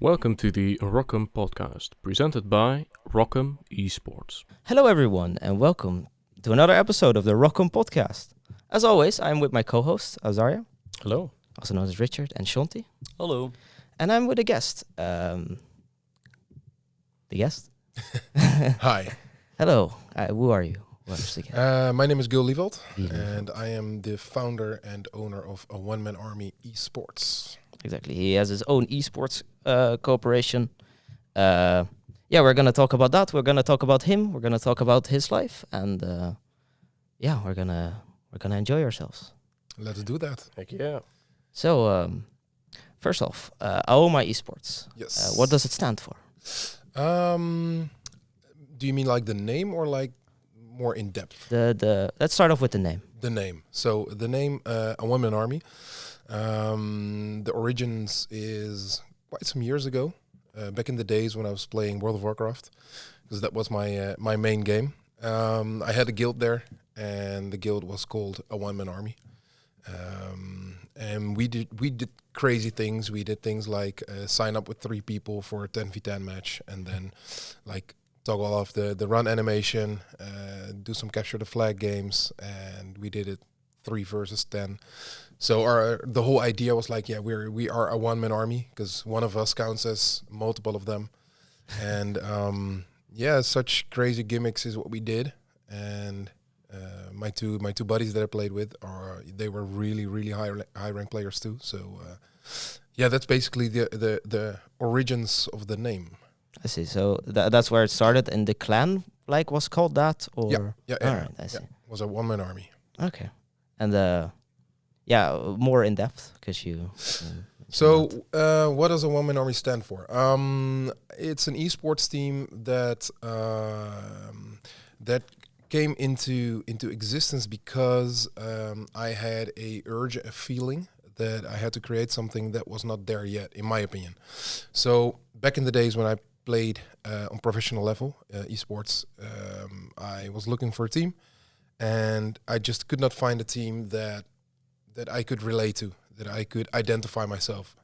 Welcome to the ROCM Podcast, presented by ROCM Esports. Hello everyone and welcome to another episode of the ROCM Podcast. As always, I'm with my co-host, Azaria, Hello. also known as Richard, and Shanti. Hello. And I'm with a guest. The guest? Hi, Hello, who are you? What's the guest? my name is Gil Lieveld, Lieveld. and I am the founder and owner of a one-man army esports. Exactly, he has his own esports corporation. We're going to talk about that. We're going to talk about him. We're going to talk about his life. And we're gonna enjoy ourselves. Let's do that. Heck yeah. So, first off, AOMA Esports. Yes. What does it stand for? Do you mean like the name or like more in depth? Let's start off with the name. The name. So the name, a one-man army. The origins is quite some years ago, back in the days when I was playing World of Warcraft, because that was my main game. I had a guild there, and the guild was called a one-man army. And we did crazy things. We did things like sign up with 3 people for a 10v10 match, and then like toggle off the run animation, do some capture the flag games, and we did it 3 versus 10. So the whole idea was like, we are a one-man army because one of us counts as multiple of them, and such crazy gimmicks is what we did. And my two buddies that I played with they were really high rank players too. So that's basically the origins of the name. I see. So that's where it started, and the clan was called that, or Yeah. All right, I see. It was a one-man army. Okay, and more in depth because you. So, what does a one-man army stand for? It's an esports team that came into existence because I had a feeling that I had to create something that was not there yet, in my opinion. So back in the days when I played on professional level esports, I was looking for a team, and I just could not find a team that I could relate to, that I could identify myself.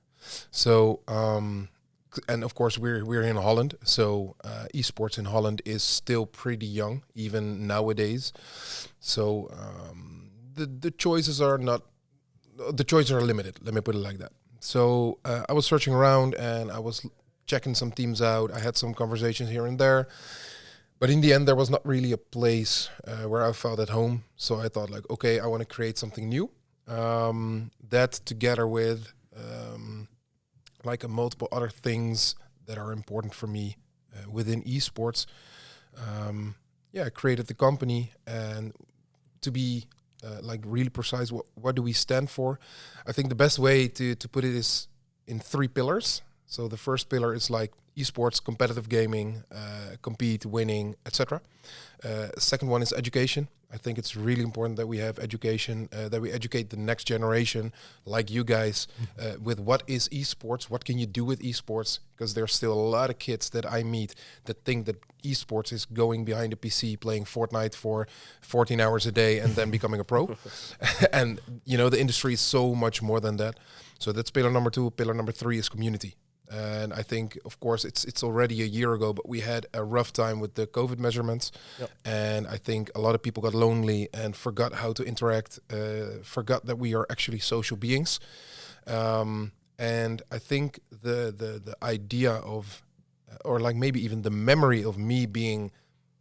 So, and of course we're in Holland, so esports in Holland is still pretty young, even nowadays. So the choices are limited. Let me put it like that. So I was searching around and I was checking some teams out. I had some conversations here and there, but in the end there was not really a place where I felt at home. So I thought like, okay, I want to create something new. That together with multiple other things that are important for me within esports, I created the company. And to be really precise, what do we stand for? I think the best way to put it is in 3 pillars. So the first pillar is like esports, competitive gaming, compete, winning, etc. Second one is education. I think it's really important that we have education, that we educate the next generation, like you guys, with what is esports, what can you do with esports, because there's still a lot of kids that I meet that think that esports is going behind a PC, playing Fortnite for 14 hours a day and then becoming a pro. And, the industry is so much more than that. So that's pillar number 2. Pillar number 3 is community. And I think, of course, it's already a year ago, but we had a rough time with the COVID measurements. Yep. And I think a lot of people got lonely and forgot how to interact, forgot that we are actually social beings. And I think the idea of, or maybe even the memory of me being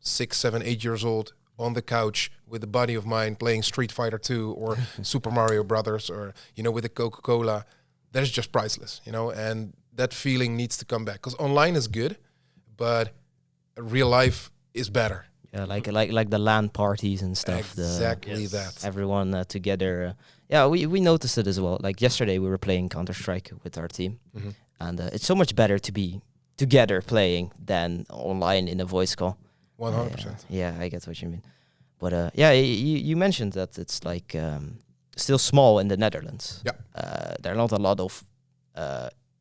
6, 7, 8 years old on the couch with a buddy of mine playing Street Fighter 2 or Super Mario Brothers, or, with a Coca-Cola, that is just priceless, and that feeling needs to come back, because online is good, but real life is better. Yeah, like the LAN parties and stuff. Exactly that. Everyone together. We noticed it as well. Like yesterday, we were playing Counter-Strike with our team, and it's so much better to be together playing than online in a voice call. 100%. I get what you mean. But you mentioned that it's still small in the Netherlands. Yeah. There are not a lot of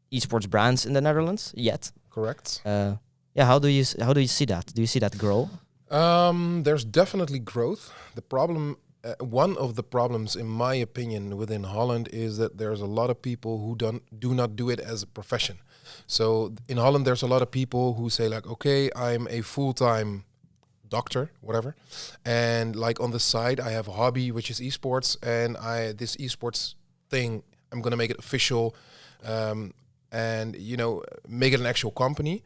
esports brands in the Netherlands yet. Correct. How do you see that? Do you see that grow? There's definitely growth. The problem, one of the problems, in my opinion, within Holland is that there's a lot of people who do not do it as a profession. So in Holland, there's a lot of people who say like, okay, I'm a full-time doctor, whatever, and like on the side, I have a hobby which is esports, and this esports thing, I'm gonna make it official, and make it an actual company.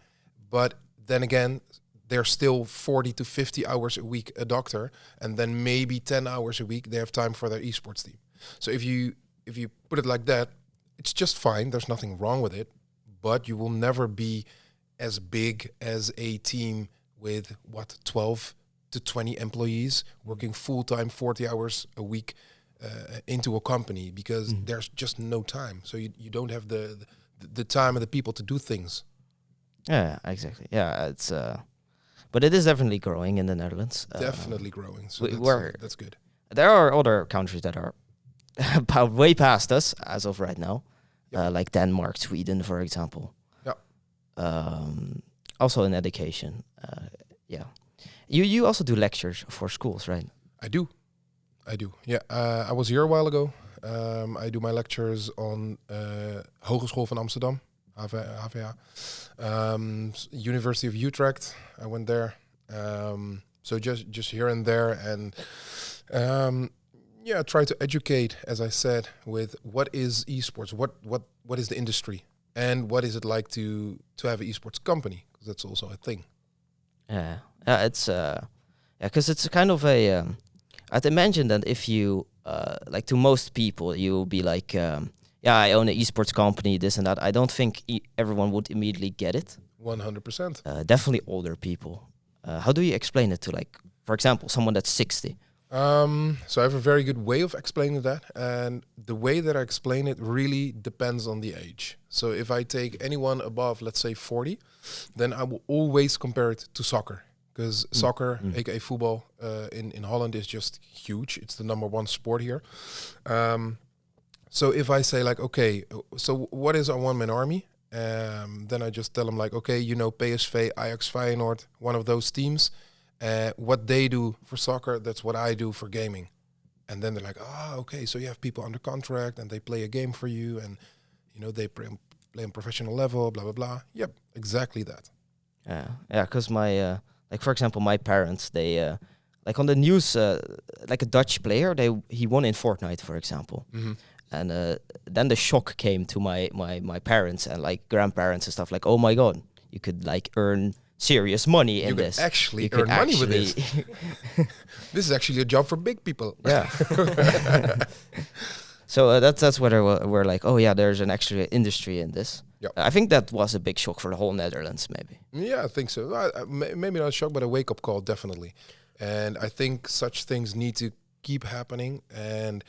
But then again, they're still 40 to 50 hours a week a doctor, and then maybe 10 hours a week they have time for their esports team. So if you put it like that, it's just fine. There's nothing wrong with it, but you will never be as big as a team with 12 to 20 employees working full-time 40 hours a week into a company, because there's just no time. So you don't have the time and the people to do things. Yeah, exactly. Yeah, it's but it is definitely growing in the Netherlands. Definitely growing. So that's good. There are other countries that are about way past us as of right now, like Denmark, Sweden, for example. Yeah. Also in education. Yeah. You also do lectures for schools, right? I do. Yeah. I was here a while ago. I do my lectures on Hogeschool van Amsterdam, HVA. University of Utrecht, I went there. So just here and there, and try to educate, as I said, with what is esports, what is the industry, and what is it like to have an esports company, because that's also a thing. Yeah, it's because it's kind of a. I'd imagine that if you like, to most people, you'll be like, I own an esports company, this and that. I don't think everyone would immediately get it. 100%. Definitely older people. How do you explain it to, like, for example, someone that's 60? So I have a very good way of explaining that, and the way that I explain it really depends on the age. So if I take anyone above, let's say 40, then I will always compare it to soccer, because soccer, aka football, in Holland is just huge. It's the number one sport here. So if I say like, okay, so what is a one-man army? Then I just tell them like, okay, PSV, Ajax, Feyenoord, one of those teams. What they do for soccer, that's what I do for gaming. And then they're like, okay, so you have people under contract and they play a game for you, and they play on professional level, blah blah blah. Yep, exactly that. Yeah, because my like, for example, my parents, they like on the news, like a Dutch player, he won in Fortnite, for example. And then the shock came to my parents and like grandparents and stuff, like, oh my god, you could like earn serious money in this. You can earn money with this. This is actually a job for big people. Yeah. So that's where we're like, oh yeah, there's an extra industry in this. Yep. I think that was a big shock for the whole Netherlands, maybe. Yeah, I think so. Maybe not a shock, but a wake-up call, definitely. And I think such things need to keep happening, and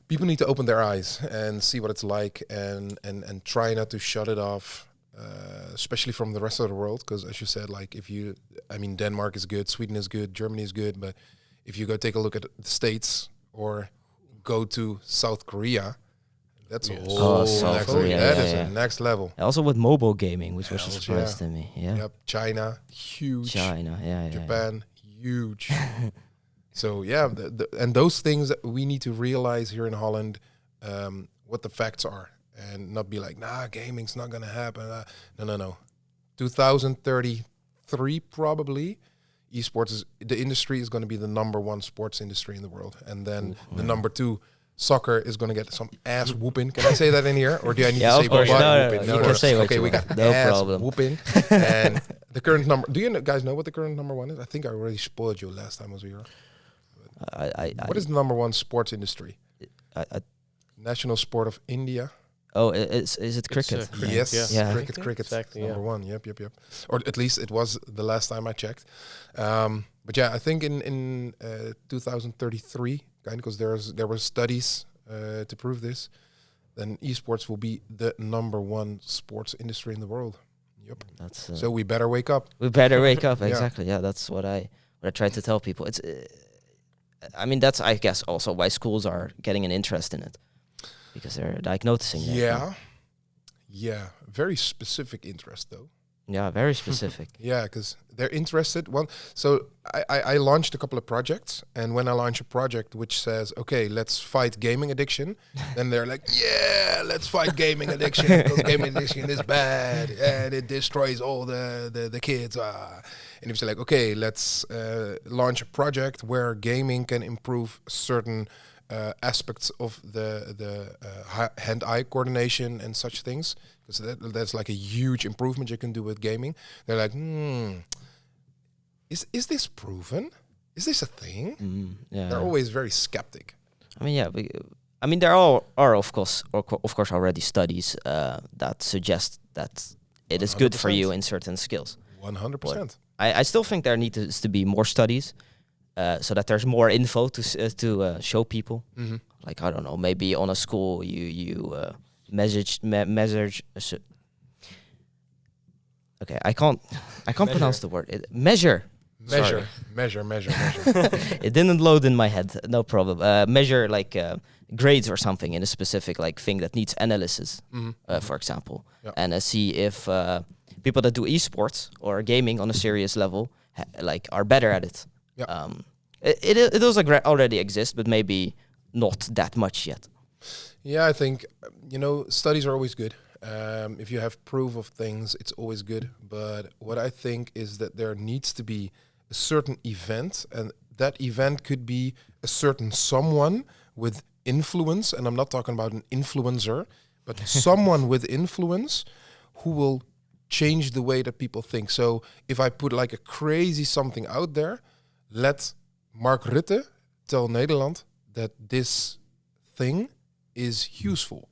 people need to open their eyes and see what it's like, and try not to shut it off, especially from the rest of the world. Because as you said, like, Denmark is good, Sweden is good, Germany is good, but if you go take a look at the States or go to South Korea, that's a whole South Korea, that is a next level. Also with mobile gaming, which was a surprise to me. Yeah. Yep. China, huge. Japan, huge. So yeah, and those things that we need to realize here in Holland, what the facts are, and not be like, nah, gaming's not gonna happen. No. 2033 probably, esports the industry is going to be the number one sports industry in the world, and then the number two, soccer, is going to get some ass whooping. Can I say that in here, or do I need to say butt whooping? No, you can say what okay, you we want. got No ass problem. whooping, and the current number. Do you guys know what the current number one is? I think I already spoiled you last time I was here. What is the number one sports industry? National sport of India. Oh, is it cricket? Cricket, Yes, yeah. cricket. Exactly, Number one. Yep. Or at least it was the last time I checked. But yeah, I think in 2033, because there were studies to prove this, then esports will be the number one sports industry in the world. Yep. That's so we better wake up. We better wake up. Exactly. Yeah, that's what I try to tell people. It's, that's, I guess, also why schools are getting an interest in it, because they're like noticing that. Yeah. Very specific interest though. Yeah, very specific. Yeah, because they're interested. Well, so I launched a couple of projects, and when I launch a project which says, okay, let's fight gaming addiction, then they're like, yeah, let's fight gaming addiction, because gaming addiction is bad and it destroys all the kids. And if you're like, okay, let's launch a project where gaming can improve certain aspects of the hand-eye coordination and such things, because that's like a huge improvement you can do with gaming. They're like, is this proven? Is this a thing? Yeah. They're always very skeptic. I mean, yeah. There are of course already studies that suggest that it is good for 100%. you in certain skills. 100%. I still think there needs to be more studies, so that there's more info to show people. Mm-hmm. Like, I don't know, maybe on a school you measure. Okay, I can't pronounce the word. Measure. Measure. It didn't load in my head. No problem. Measure like grades or something in a specific like thing that needs analysis, for example, and see if people that do esports or gaming on a serious level are better at it. Yeah. It does already exist, but maybe not that much yet. Yeah, I think studies are always good. If you have proof of things, it's always good. But what I think is that there needs to be a certain event, and that event could be a certain someone with influence, and I'm not talking about an influencer, but someone with influence who will change the way that people think. So if I put like a crazy something out there, let Mark Rutte tell Nederland that this thing is useful.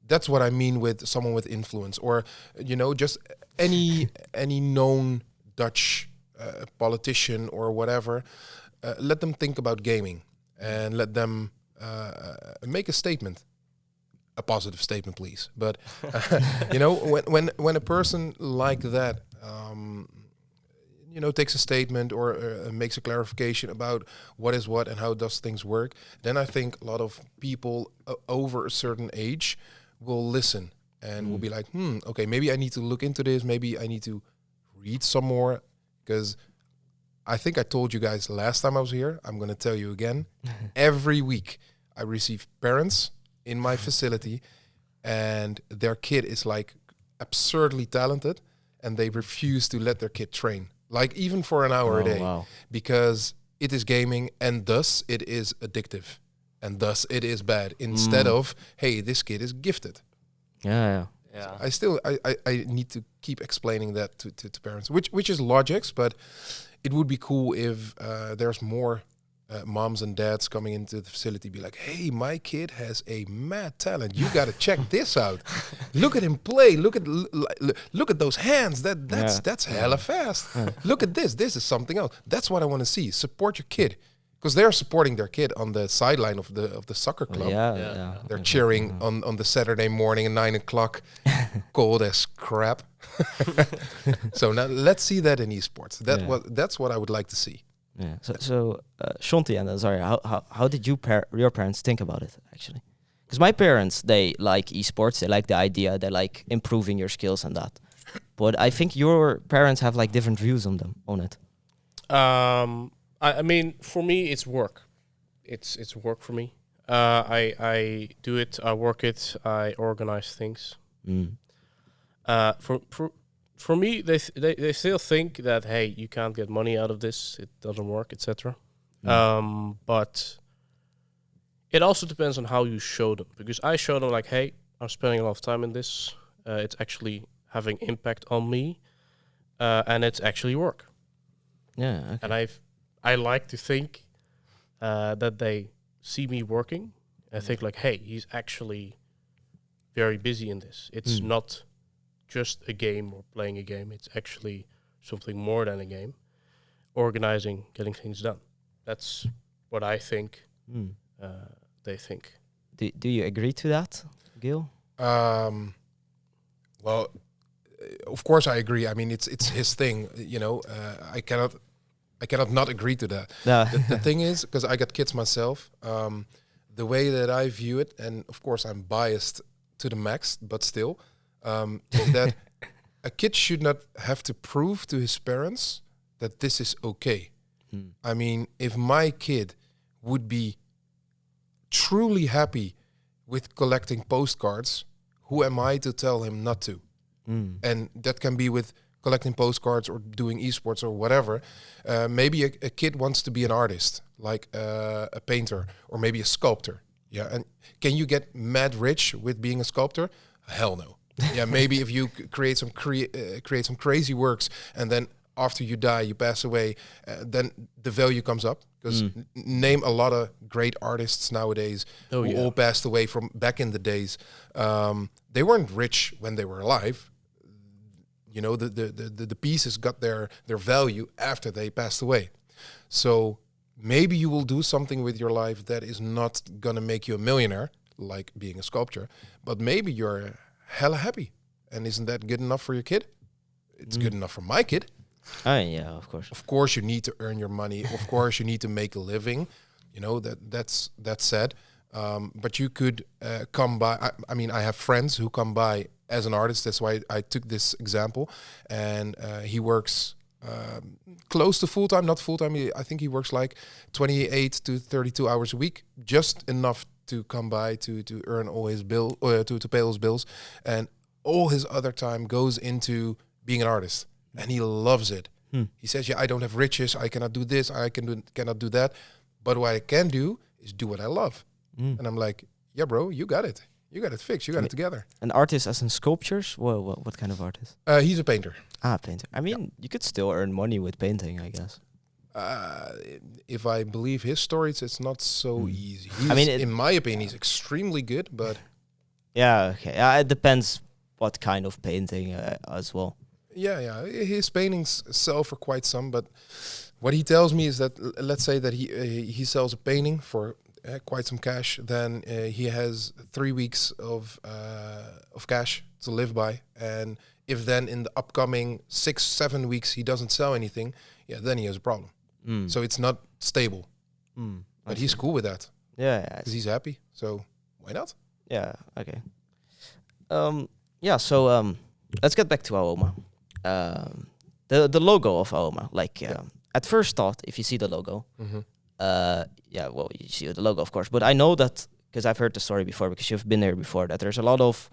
That's what I mean with someone with influence, or just any known Dutch politician or whatever. Let them think about gaming and let them make a statement, a positive statement, please. But when a person like that takes a statement or makes a clarification about what is what and how does things work, then I think a lot of people over a certain age will listen and will be like, okay, maybe I need to look into this. Maybe I need to read some more, because I think I told you guys last time I was here. I'm going to tell you again. Every week I receive parents in my facility and their kid is like absurdly talented and they refuse to let their kid train, like even for an hour a day, because it is gaming and thus it is addictive. And thus it is bad, instead of, hey, this kid is gifted. Yeah. So I need to keep explaining that to parents, which is logics, but it would be cool if there's more moms and dads coming into the facility, be like, hey, my kid has a mad talent. You got to check this out. Look at him play. Look at those hands. That's hella fast. Look at this. This is something else. That's what I want to see. Support your kid. Because they're supporting their kid on the sideline of the soccer club. They're cheering on the Saturday morning at 9 o'clock, cold as crap. So now let's see that in esports. That's what I would like to see. Yeah. So Shanti and Zari, how did your parents think about it actually? Because my parents, they like esports. They like the idea. They like improving your skills and that. But I think your parents have like different views on it. I mean, for me, it's work. It's work for me. I do it. I work it. I organize things. For me, they still think that, hey, you can't get money out of this. It doesn't work, etc. But it also depends on how you show them. Because I show them like, hey, I'm spending a lot of time in this. It's actually having impact on me, and it's actually work. Yeah. Okay. And I like to think that they see me working and think like, hey, he's actually very busy in this. It's not just a game or playing a game. It's actually something more than a game. Organizing, getting things done. That's what I think they think. Do you agree to that, Gil? Well, of course I agree. I mean, it's his thing. I cannot not agree to that. The thing is, because I got kids myself, the way that I view it, and of course I'm biased to the max, but still, is that a kid should not have to prove to his parents that this is okay. I mean, if my kid would be truly happy with collecting postcards, who am I to tell him not to? And that can be with collecting postcards or doing esports or whatever. Maybe a kid wants to be an artist, like a painter or maybe a sculptor. Yeah, and can you get mad rich with being a sculptor? Hell no. Yeah, maybe if you create some crazy works and then after you die, you pass away, then the value comes up. Because name a lot of great artists nowadays who all passed away from back in the days. They weren't rich when they were alive. You know, the pieces got their value after they passed away. So maybe you will do something with your life that is not gonna make you a millionaire, like being a sculptor, but maybe you're hella happy. And isn't that good enough for your kid? It's good enough for my kid. Yeah, of course. Of course, you need to earn your money. Of course, you need to make a living. You know, that's said. But you could come by. I mean, I have friends who come by as an artist. That's why I took this example. And he works close to full time, not full time. I think he works like 28 to 32 hours a week, just enough to come by to earn all his bill, to pay all his bills, and all his other time goes into being an artist, and he loves it. He says, "Yeah, I don't have riches. I cannot do this. Cannot do that. But what I can do is do what I love." And I'm like, "Yeah, bro, you got it. You got it fixed. You got it together." An artist as in sculptures? What kind of artist? He's a painter. Painter. I mean, you could still earn money with painting, I guess. If I believe his stories, it's not so easy. I mean, in my opinion, he's extremely good, but yeah, okay. It depends what kind of painting as well. Yeah. His paintings sell for quite some, but what he tells me is that let's say that he sells a painting for quite some cash, then he has 3 weeks of cash to live by, and if then in the upcoming 6-7 weeks he doesn't sell anything, then he has a problem. So it's not stable. But he's cool with that. Yeah, because he's happy. So why not? Yeah. Okay. So let's get back to AOMA. The logo of AOMA. Like at first thought, if you see the logo, you see the logo, of course. But I know that because I've heard the story before, because you've been there before, that there's a lot of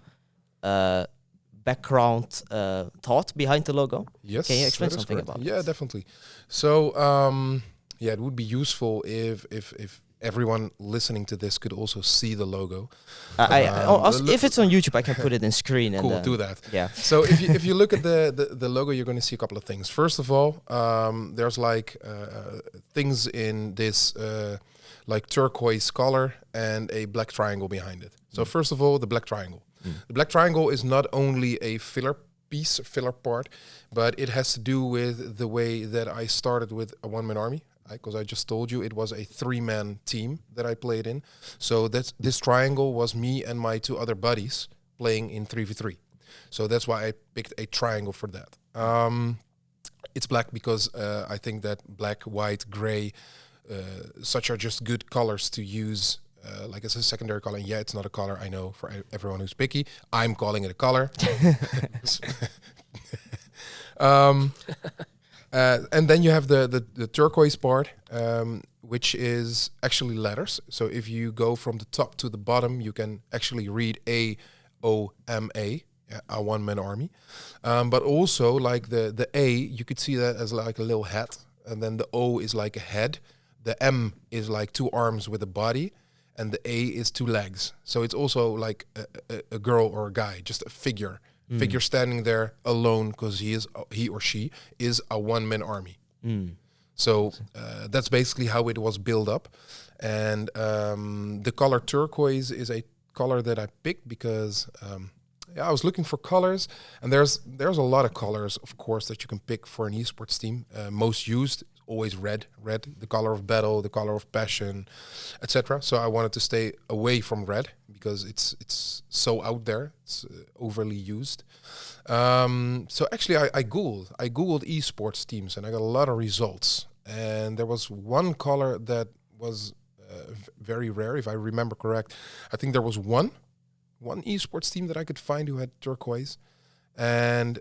background thought behind the logo. Yes. Can you explain something about it? Yeah, definitely. So it would be useful if everyone listening to this could also see the logo. If it's on YouTube, I can put it in screen. Cool, and do that. Yeah. So if you look at the logo, you're going to see a couple of things. First of all, there's like things in this like turquoise color and a black triangle behind it. So first of all, the black triangle. The black triangle is not only a filler part, but it has to do with the way that I started with a one-man army. Because I just told you it was a 3-man team that I played in. So this triangle was me and my 2 other buddies playing in 3v3. So that's why I picked a triangle for that. It's black because I think that black, white, gray, such are just good colors to use like as a secondary color. And yeah, it's not a color, I know, for everyone who's picky. I'm calling it a color. And then you have the turquoise part, which is actually letters. So if you go from the top to the bottom, you can actually read AOMA, a one-man army. But also like the A, you could see that as like a little hat. And then the O is like a head. The M is like 2 arms with a body. And the A is 2 legs. So it's also like a girl or a guy, just a figure. Figure standing there alone because he or she is a one-man army. So that's basically how it was built up. And the color turquoise is a color that I picked because I was looking for colors, and there's a lot of colors, of course, that you can pick for an esports team. Most used always red, the color of battle, the color of passion, etc. So I wanted to stay away from red because it's so out there, it's overly used. So actually I googled esports teams, and I got a lot of results. And there was one color that was very rare, if I remember correct. I think there was one esports team that I could find who had turquoise, and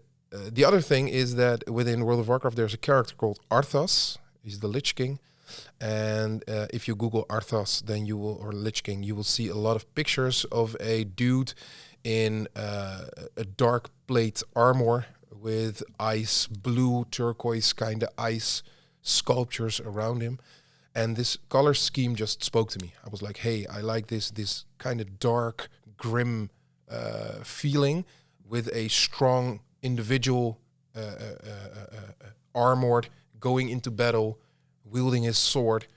the other thing is that within World of Warcraft, there's a character called Arthas. He's the Lich King. And if you Google Arthas, then you will, or Lich King, you will see a lot of pictures of a dude in a dark plate armor with ice, blue, turquoise kind of ice sculptures around him. And this color scheme just spoke to me. I was like, hey, I like this kind of dark, grim feeling with a strong individual armored, going into battle, wielding his sword.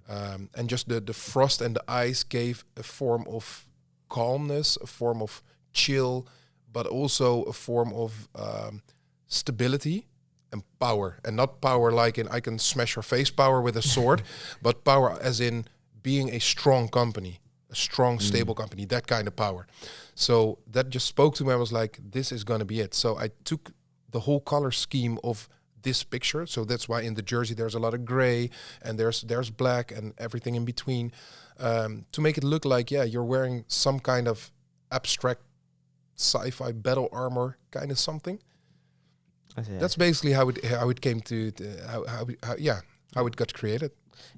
And just the frost and the ice gave a form of calmness, a form of chill, but also a form of stability and power. And not power like in I can smash your face power with a sword, but power as in being a strong company, a strong, stable company, that kind of power. So that just spoke to me. I was like, this is going to be it. So I took the whole color scheme of this picture. So that's why in the jersey there's a lot of gray and there's black and everything in between, to make it look like, yeah, you're wearing some kind of abstract sci-fi battle armor kind of something. That's basically how it came to how it got created.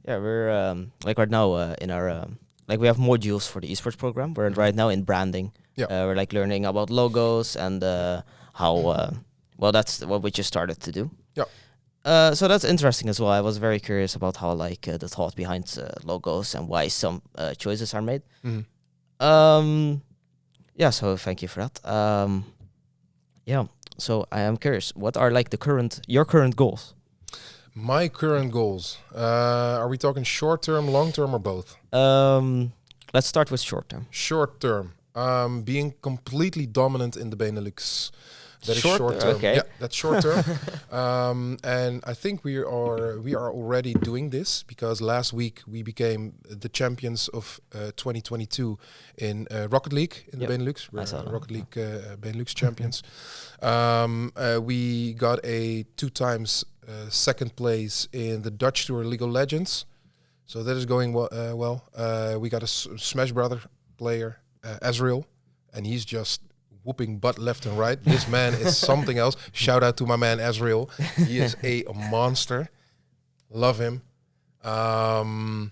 Yeah, we're like right now in our like we have modules for the esports program. We're right now in branding. Yeah. We're like learning about logos and how well, that's what we just started to do. Yeah. So that's interesting as well. I was very curious about how like the thought behind logos and why some choices are made. Yeah, so thank you for that. Yeah, so I am curious, what are like your current goals? My current goals. Are we talking short term, long term, or both? Let's start with short term. Short term. Being completely dominant in the Benelux. That is short term. Okay. Yeah, that's short term. And I think we are already doing this because last week we became the champions of 2022 in Rocket League in the Benelux. We're Rocket League Benelux champions. We got a 2 times second place in the Dutch Tour League of Legends. So that is going well. We got a Smash Brother player, Azrael, and he's just whooping butt left and right. This man is something else. Shout out to my man Azrael. He is a monster. Love him. And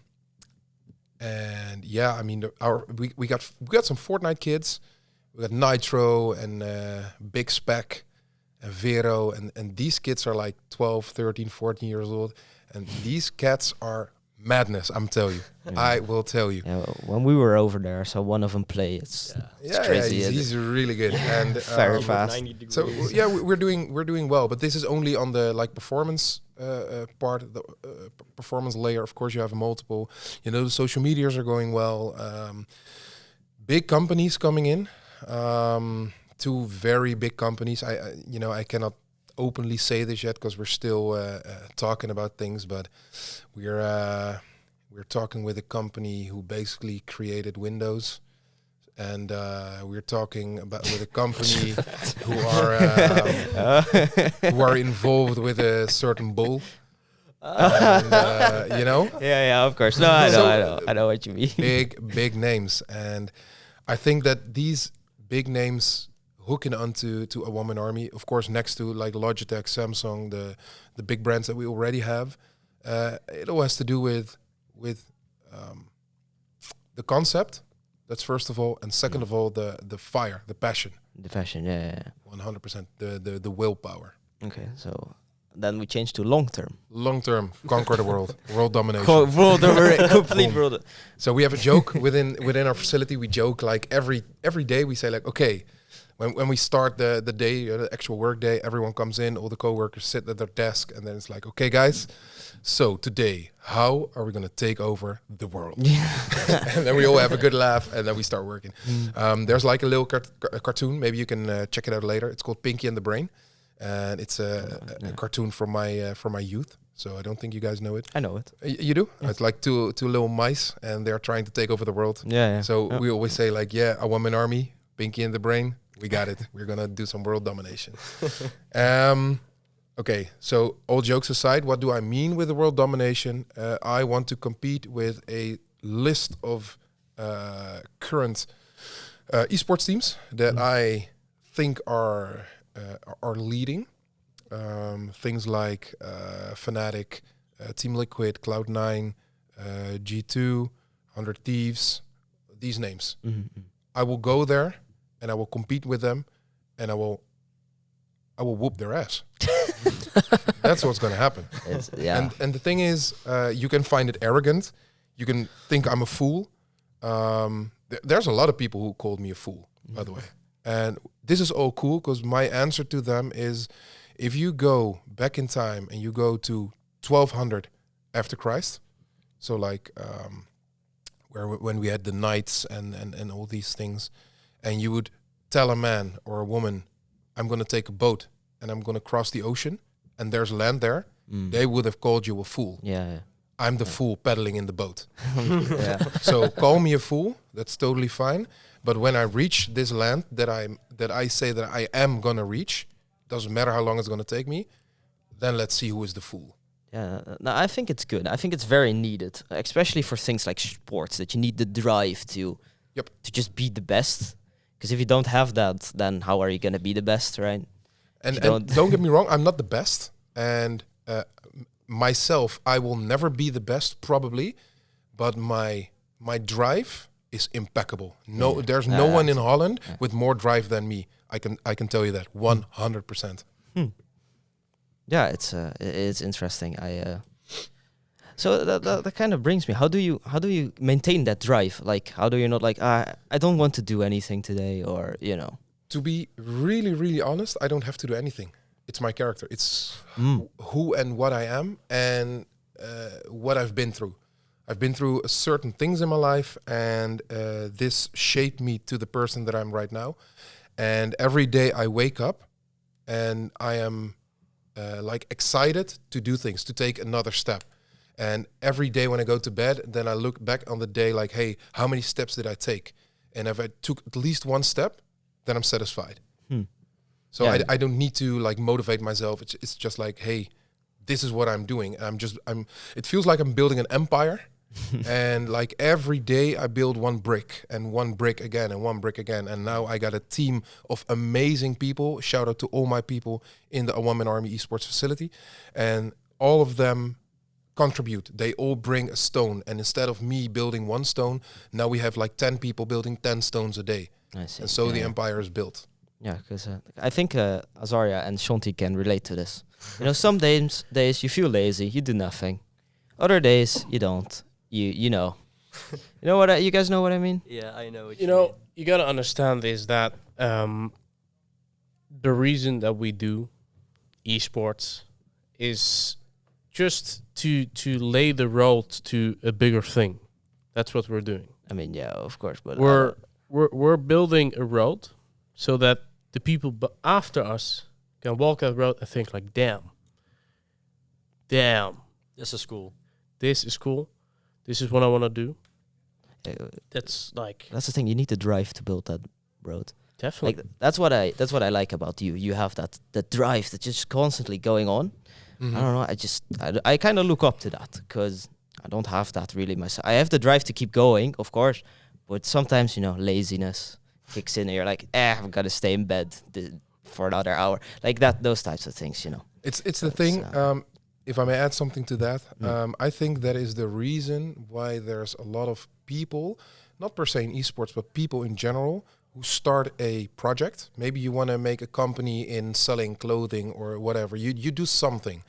yeah, I mean, we got some Fortnite kids. We got Nitro and Big Spec and Vero, and these kids are like 12, 13, 14 years old, and these cats are madness, I'm telling you. Yeah. I will tell you. Yeah, when we were over there, so one of them play. It's crazy. Yeah, he's really good and very fast. So yeah, we're doing well, but this is only on the like performance part, the performance layer. Of course, you have multiple. You know, the social medias are going well. Big companies coming in. 2 very big companies. I cannot openly say this yet because we're still talking about things, but we're talking with a company who basically created Windows, and we're talking with a company who are involved with a certain bull. And, you know? Yeah, of course. No, I know what you mean. Big names, and I think that these big names hooking onto a woman army, of course, next to like Logitech, Samsung, the big brands that we already have. It all has to do with the concept. That's first of all, and second of all, the fire, the passion. The passion, yeah. 100%. The willpower. Okay, so then we change to long term. Long term, conquer the world, world domination. Complete world. So we have a joke within our facility. We joke like every day. We say like, okay. When we start the day, the actual work day, everyone comes in, all the coworkers sit at their desk, and then it's like, okay, guys, so today, how are we going to take over the world? And then we all have a good laugh, and then we start working. There's like a little cartoon. Maybe you can check it out later. It's called Pinky and the Brain, and it's a cartoon from my youth. So I don't think you guys know it. I know it. You do? Yes. It's like two little mice, and they're trying to take over the world. Yeah. So we always say like, yeah, a woman army, Pinky and the Brain. We got it. We're going to do some world domination. Okay, so all jokes aside, what do I mean with the world domination? I want to compete with a list of current esports teams that I think are are leading. Things like Fnatic, Team Liquid, Cloud9, G2, 100 Thieves, these names. Mm-hmm. I will go there and I will compete with them, and I will whoop their ass. That's what's going to happen. Yeah. And the thing is, you can find it arrogant. You can think I'm a fool. There's a lot of people who called me a fool, by the way. And this is all cool because my answer to them is, if you go back in time and you go to 1200 after Christ, so like when we had the knights and all these things, and you would tell a man or a woman, I'm going to take a boat and I'm going to cross the ocean and there's land there, they would have called you a fool. Yeah. I'm the fool paddling in the boat. Yeah. So call me a fool, that's totally fine. But when I reach this land that I say that I am going to reach, doesn't matter how long it's going to take me, then let's see who is the fool. Yeah, no, I think it's good. I think it's very needed, especially for things like sports, that you need the drive to just be the best. Because if you don't have that, then how are you going to be the best, right? And don't get me wrong, I'm not the best. And myself, I will never be the best, probably. But my drive is impeccable. There's no one in Holland with more drive than me. I can tell you that 100%. Yeah, it's interesting. So that kind of brings me. How do you maintain that drive? Like, how do you not like I don't want to do anything today, or To be really, really honest, I don't have to do anything. It's my character. It's who and what I am, and what I've been through. I've been through certain things in my life, and this shaped me to the person that I'm right now. And every day I wake up, and I am like excited to do things, to take another step. And every day when I go to bed, then I look back on the day like, hey, how many steps did I take? And if I took at least one step, then I'm satisfied. So I don't need to like motivate myself. It's just like, hey, this is what I'm doing. And it feels like I'm building an empire. And like every day I build one brick and one brick again and one brick again. And now I got a team of amazing people. Shout out to all my people in the AOMA Army Esports facility. And all of them contribute. They all bring a stone. And instead of me building one stone, now we have like 10 people building 10 stones a day. I see. And so the empire is built. Yeah, because I think Azaria and Shanti can relate to this. Some days you feel lazy, you do nothing. Other days you don't. You know. You know what? You guys know what I mean? Yeah, I know what You know, you got to understand is that the reason that we do esports is just to lay the road to a bigger thing. That's what we're doing. I mean, yeah, of course, but we're building a road so that the people after us can walk that road and think like, damn, This is cool. this is cool. This is what I want to do. That's the thing. You need the drive to build that road. definitely. Like that's what I like about you. You have that drive that's just constantly going on. Mm-hmm. I don't know. I kind of look up to that because I don't have that really myself. I have the drive to keep going, of course, but sometimes laziness kicks in and you're like, I've got to stay in bed for another hour. Like that, those types of things, It's the thing. If I may add something to that, I think that is the reason why there's a lot of people, not per se in esports, but people in general, who start a project. Maybe you want to make a company in selling clothing or whatever. You do something,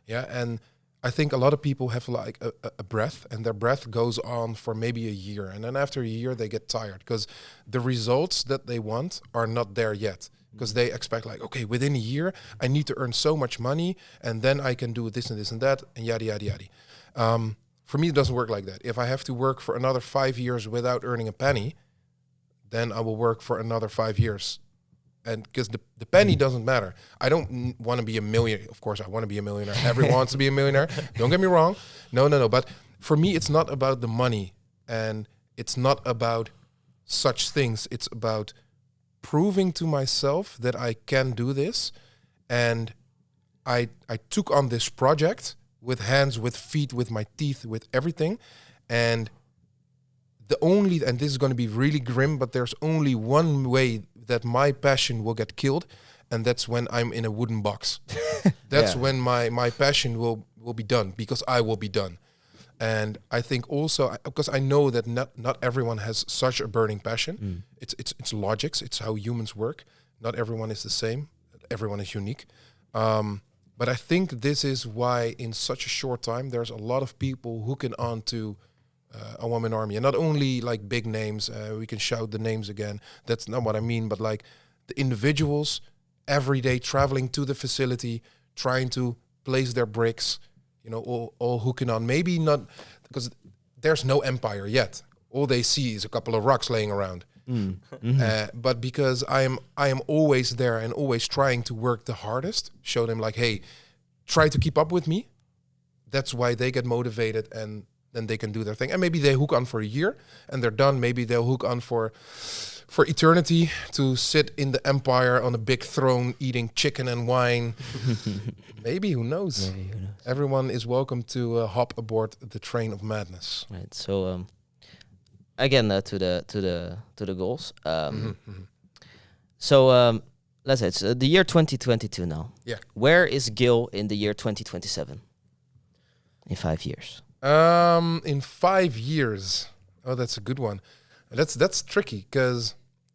yeah. And I think a lot of people have like a breath, and their breath goes on for maybe a year, and then after a year they get tired because the results that they want are not there yet. Because they expect like, okay, within a year, I need to earn so much money, and then I can do this and this and that, and yada, yada, yada. For me, it doesn't work like that. If I have to work for another 5 years without earning a penny, then I will work for another 5 years. And because the penny doesn't matter. I don't want to be a millionaire. Of course, I want to be a millionaire. Everyone wants to be a millionaire. Don't get me wrong. No. But for me, it's not about the money, and it's not about such things. It's about proving to myself that I can do this. And I took on this project with hands, with feet, with my teeth, with everything. And this is going to be really grim, but there's only one way that my passion will get killed, and that's when I'm in a wooden box. That's when my passion will be done, because I will be done. And I think also, because I know that not everyone has such a burning passion. It's logics. It's how humans work. Not everyone is the same. Everyone is unique. But I think this is why in such a short time, there's a lot of people hooking on to a woman army. And not only like big names, we can shout the names again. That's not what I mean, but like the individuals every day traveling to the facility, trying to place their bricks, all hooking on. Maybe not, because there's no empire yet. All they see is a couple of rocks laying around. But because I am always there and always trying to work the hardest, show them like, hey, try to keep up with me. That's why they get motivated, and then they can do their thing. And maybe they hook on for a year and they're done. Maybe they'll hook on for eternity, to sit in the empire on a big throne eating chicken and wine. Maybe, who knows? Everyone is welcome to hop aboard the train of madness. Right. So again, to the goals. So let's say it's the year 2022 now. Yeah. Where is Gil in the year 2027? In 5 years. In 5 years. Oh, that's a good one. That's tricky, because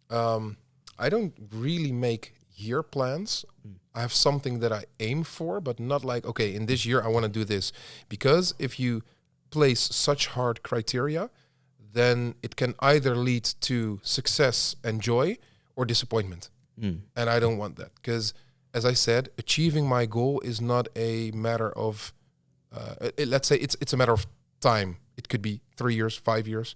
I don't really make year plans. I have something that I aim for, but not like, okay, in this year I want to do this. Because if you place such hard criteria, then it can either lead to success and joy or disappointment. And I don't want that, because, as I said, achieving my goal is not a matter of, let's say it's a matter of time. It could be 3 years, 5 years.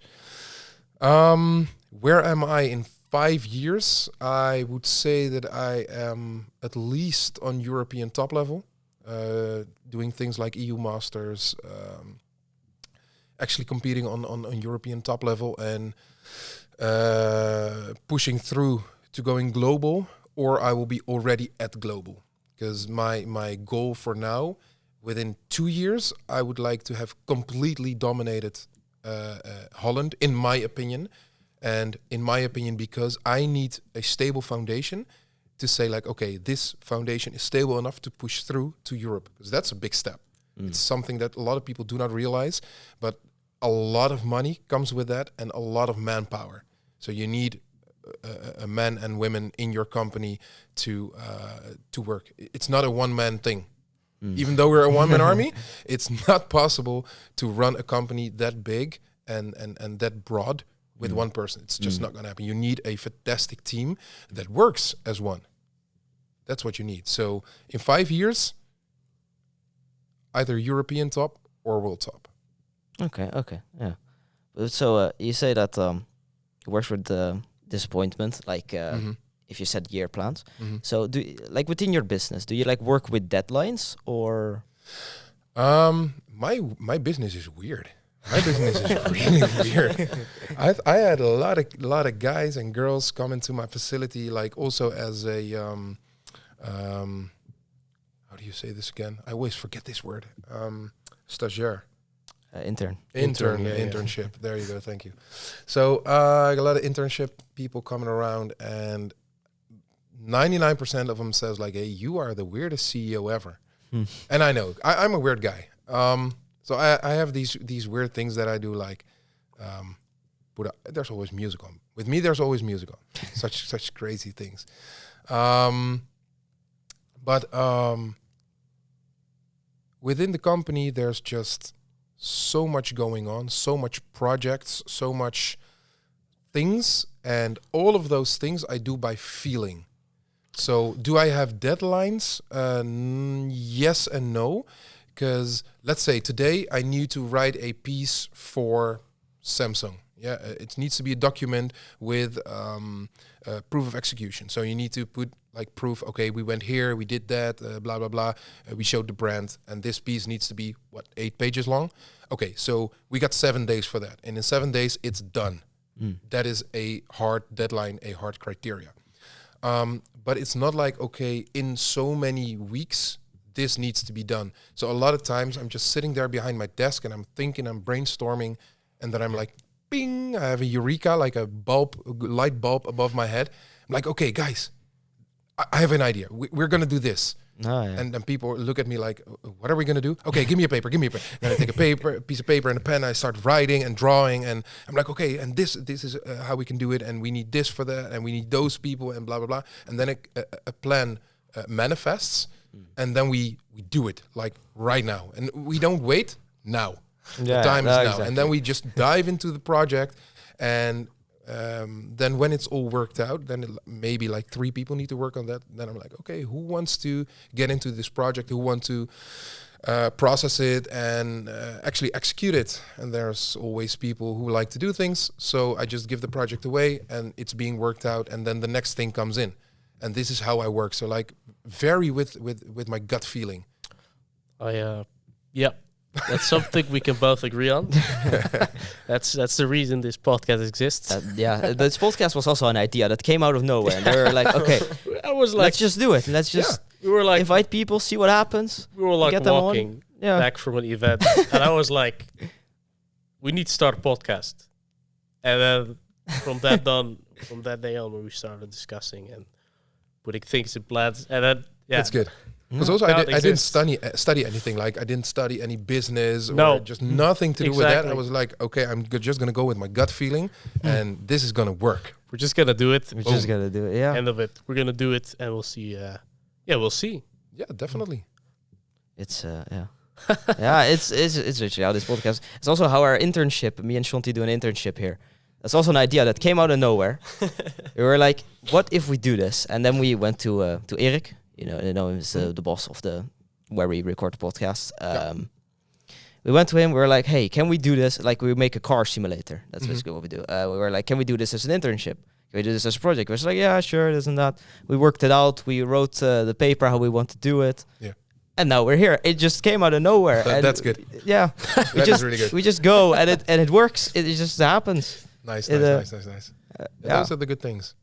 Where am I in 5 years? I would say that I am at least on European top level, doing things like EU Masters, actually competing on European top level, and pushing through to going global, or I will be already at global. Because my goal for now, within 2 years, I would like to have completely dominated Holland, in my opinion. And in my opinion, because I need a stable foundation to say like, okay, this foundation is stable enough to push through to Europe. Because that's a big step. It's something that a lot of people do not realize, but a lot of money comes with that, and a lot of manpower. So you need men and women in your company to work. It's not a one-man thing. Even though we're a one-man army, it's not possible to run a company that big and that broad with one person. It's just not going to happen. You need a fantastic team that works as one. That's what you need. So in 5 years, either European top or world top. Okay, yeah. But so you say that you work with disappointment, like if you set year plans. So do like within your business, do you like work with deadlines, or? My business is weird. My business is really weird. I had a lot of guys and girls come into my facility, like also as a how do you say this again? I always forget this word. Stagiaire. Internship. There you go. Thank you. So I got a lot of internship people coming around, and 99% of them says like, "Hey, you are the weirdest CEO ever." And I know I'm a weird guy. So I have these weird things that I do, like there's always music on. With me, there's always music on. such crazy things. But within the company, there's just so much going on, so much projects, so much things, and all of those things I do by feeling. So do I have deadlines? Yes and no. Because let's say today I need to write a piece for Samsung. Yeah, it needs to be a document with proof of execution. So you need to put like proof. Okay, we went here, we did that, blah blah blah. We showed the brand, and this piece needs to be 8 pages long. Okay, so we got 7 days for that, and in 7 days it's done. That is a hard deadline, a hard criteria. But it's not like, okay, in so many weeks this needs to be done. So a lot of times I'm just sitting there behind my desk and I'm thinking, I'm brainstorming, and then I'm like, bing, I have a eureka, like a light bulb above my head. I'm like, okay, guys, I have an idea. We're going to do this. Oh, yeah. And then people look at me like, what are we going to do? Okay, give me a paper. Then I take a piece of paper and a pen. I start writing and drawing. And I'm like, okay, and this is how we can do it. And we need this for that. And we need those people and blah, blah, blah. And then a plan manifests. And then we do it like right now. And we don't wait now. The time is now. Exactly. And then we just dive into the project. And then when it's all worked out, then maybe like 3 people need to work on that. Then I'm like, okay, who wants to get into this project? Who want to process it and actually execute it? And there's always people who like to do things. So I just give the project away and it's being worked out. And then the next thing comes in. And this is how I work. So like vary with my gut feeling. Yeah. That's something we can both agree on. That's the reason this podcast exists. This podcast was also an idea that came out of nowhere. And they were like, okay, I was like, let's just do it. Let's just we were like invite people, see what happens. We were like get them walking back from an event, and I was like, we need to start a podcast. And then from that day on, we started discussing and putting things in plans. And then that's good. Because also I didn't study anything. Like I didn't study any business or just nothing to do with that. I was like, okay, I'm just gonna go with my gut feeling, and this is gonna work. We're just gonna do it. We're just gonna do it. Yeah. End of it. We're gonna do it, and we'll see. We'll see. Yeah, definitely. It's it's literally how this podcast. It's also how our internship. Me and Shanti do an internship here. That's also an idea that came out of nowhere. We were like, what if we do this? And then we went to Erik. You know, he's the boss of where we record the podcast. We went to him. We were like, hey, can we do this? Like, we make a car simulator. That's basically what we do. We were like, can we do this as an internship? Can we do this as a project? We was like, yeah, sure, this and that. We worked it out. We wrote the paper how we want to do it. Yeah. And now we're here. It just came out of nowhere. That's good. Yeah. That is really good. We just go and it works. It just happens. Nice. Those are the good things.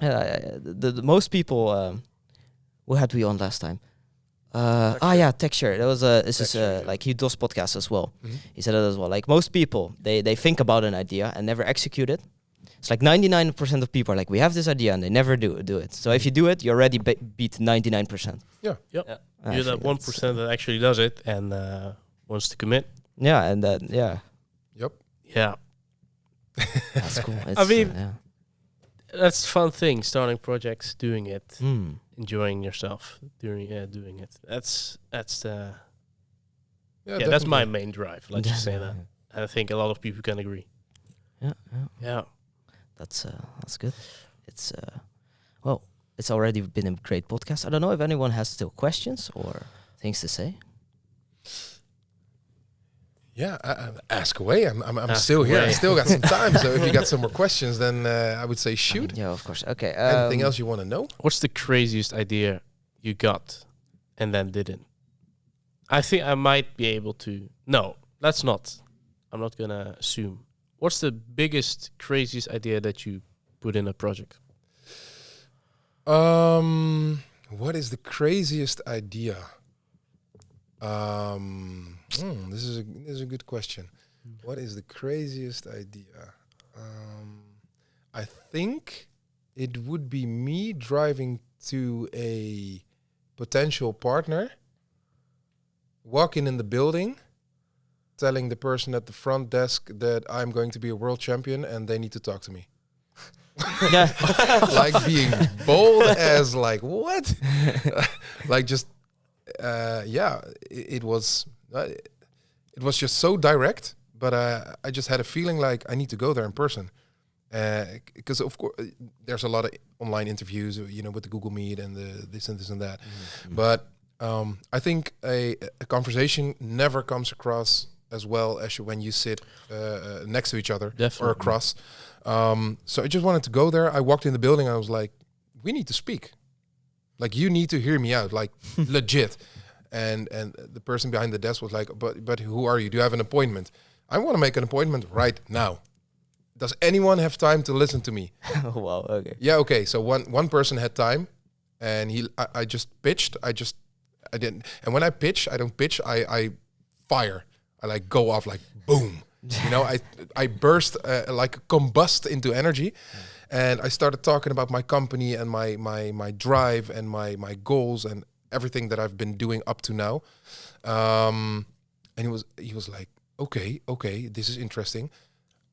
The most people... what had we on last time? Texture. That was like he does podcasts as well. He said it as well. Like most people, they think about an idea and never execute it. It's like 99% of people are like, we have this idea and they never do it. So if you do it, you already beat 99%. Yeah. You're that 1% that actually does it and wants to commit. Yeah, and Yep. Yeah. That's cool. That's the fun thing, starting projects, doing it. Enjoying yourself doing it. That's that's my main drive. Let's just say that. And I think a lot of people can agree. Yeah. That's good. It's it's already been a great podcast. I don't know if anyone has still questions or things to say. Yeah, ask away. I'm still here. I still got some time. So if you got some more questions, then I would say shoot. Yeah, of course. Okay. Anything else you want to know? What's the craziest idea you got and then didn't? I think I might be able to. No, that's not. I'm not going to assume. What's the biggest, craziest idea that you put in a project? What is the craziest idea? This is a good question. What is the craziest idea? I think it would be me driving to a potential partner, walking in the building, telling the person at the front desk that I'm going to be a world champion and they need to talk to me. Yeah. Like being bold as like, what? Like just, it was just so direct, but I just had a feeling like I need to go there in person. Because of course there's a lot of online interviews, with the Google Meet and the this and that. Mm-hmm. But I think a conversation never comes across as well as when you sit next to each other. Definitely. Or across. So I just wanted to go there. I walked in the building. I was like, we need to speak. Like, you need to hear me out, like legit. And the person behind the desk was like, but who are you? Do you have an appointment? I want to make an appointment right now. Does anyone have time to listen to me? Wow, okay. Yeah, okay. So one person had time, and I just pitched. I didn't. And when I pitch, I don't pitch. I fire. I like go off like boom. I burst like combust into energy, And I started talking about my company and my drive and my goals and everything that I've been doing up to now. And he was like, okay, this is interesting.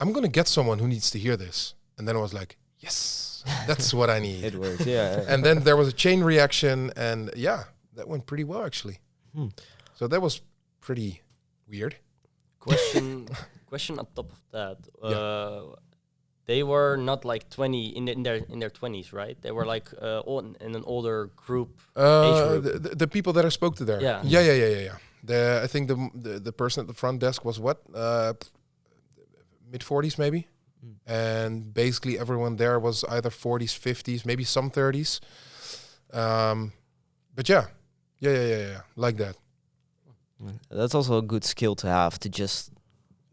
I'm gonna get someone who needs to hear this. And then I was like, yes, that's what I need. It works, yeah. And then there was a chain reaction, and yeah, that went pretty well actually. So that was pretty weird. Question on top of that. They were not like 20 in their 20s, right? They were like in an older group. Age group. The people that I spoke to there. Yeah. I think the person at the front desk was what, mid-40s maybe, and basically everyone there was either 40s, 50s, maybe some 30s. But yeah, like that. That's also a good skill to have, to just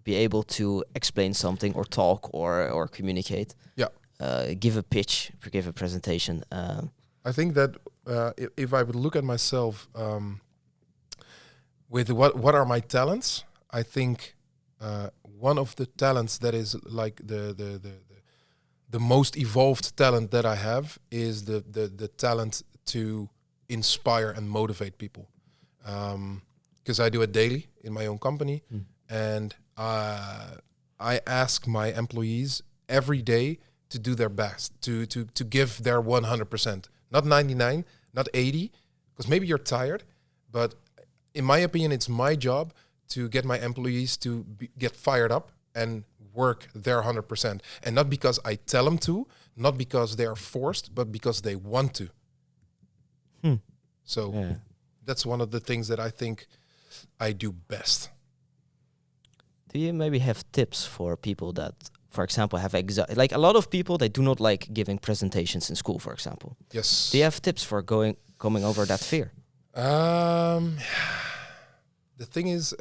be able to explain something or talk or communicate. Yeah. Give a pitch, give a presentation. I think that if I would look at myself with what are my talents, I think one of the talents that is like the most evolved talent that I have is the talent to inspire and motivate people. Because I do it daily in my own company, and I ask my employees every day to do their best, to give their 100%, not 99, not 80, because maybe you're tired, but in my opinion, it's my job to get my employees to get fired up and work their 100%, and not because I tell them to, not because they are forced, but because they want to. So that's one of the things that I think I do best. Do you maybe have tips for people that, for example, have like a lot of people, they do not like giving presentations in school, for example? Yes. Do you have tips for coming over that fear? The thing is,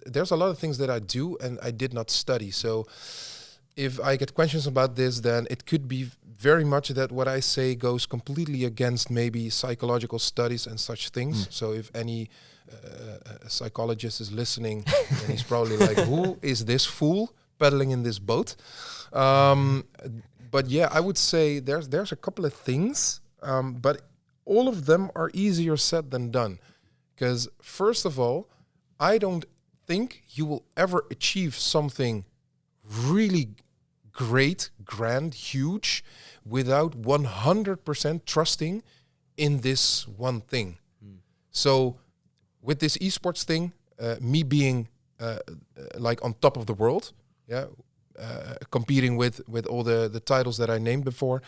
there's a lot of things that I do and I did not study. So if I get questions about this, then it could be very much that what I say goes completely against maybe psychological studies and such things. So if any psychologist is listening, then he's probably like, who is this fool pedaling in this boat? But yeah, I would say there's a couple of things, but all of them are easier said than done. Because first of all, I don't think you will ever achieve something really great, grand, huge, without 100% trusting in this one thing. So with this esports thing, me being like on top of the world, competing with all the titles that I named before,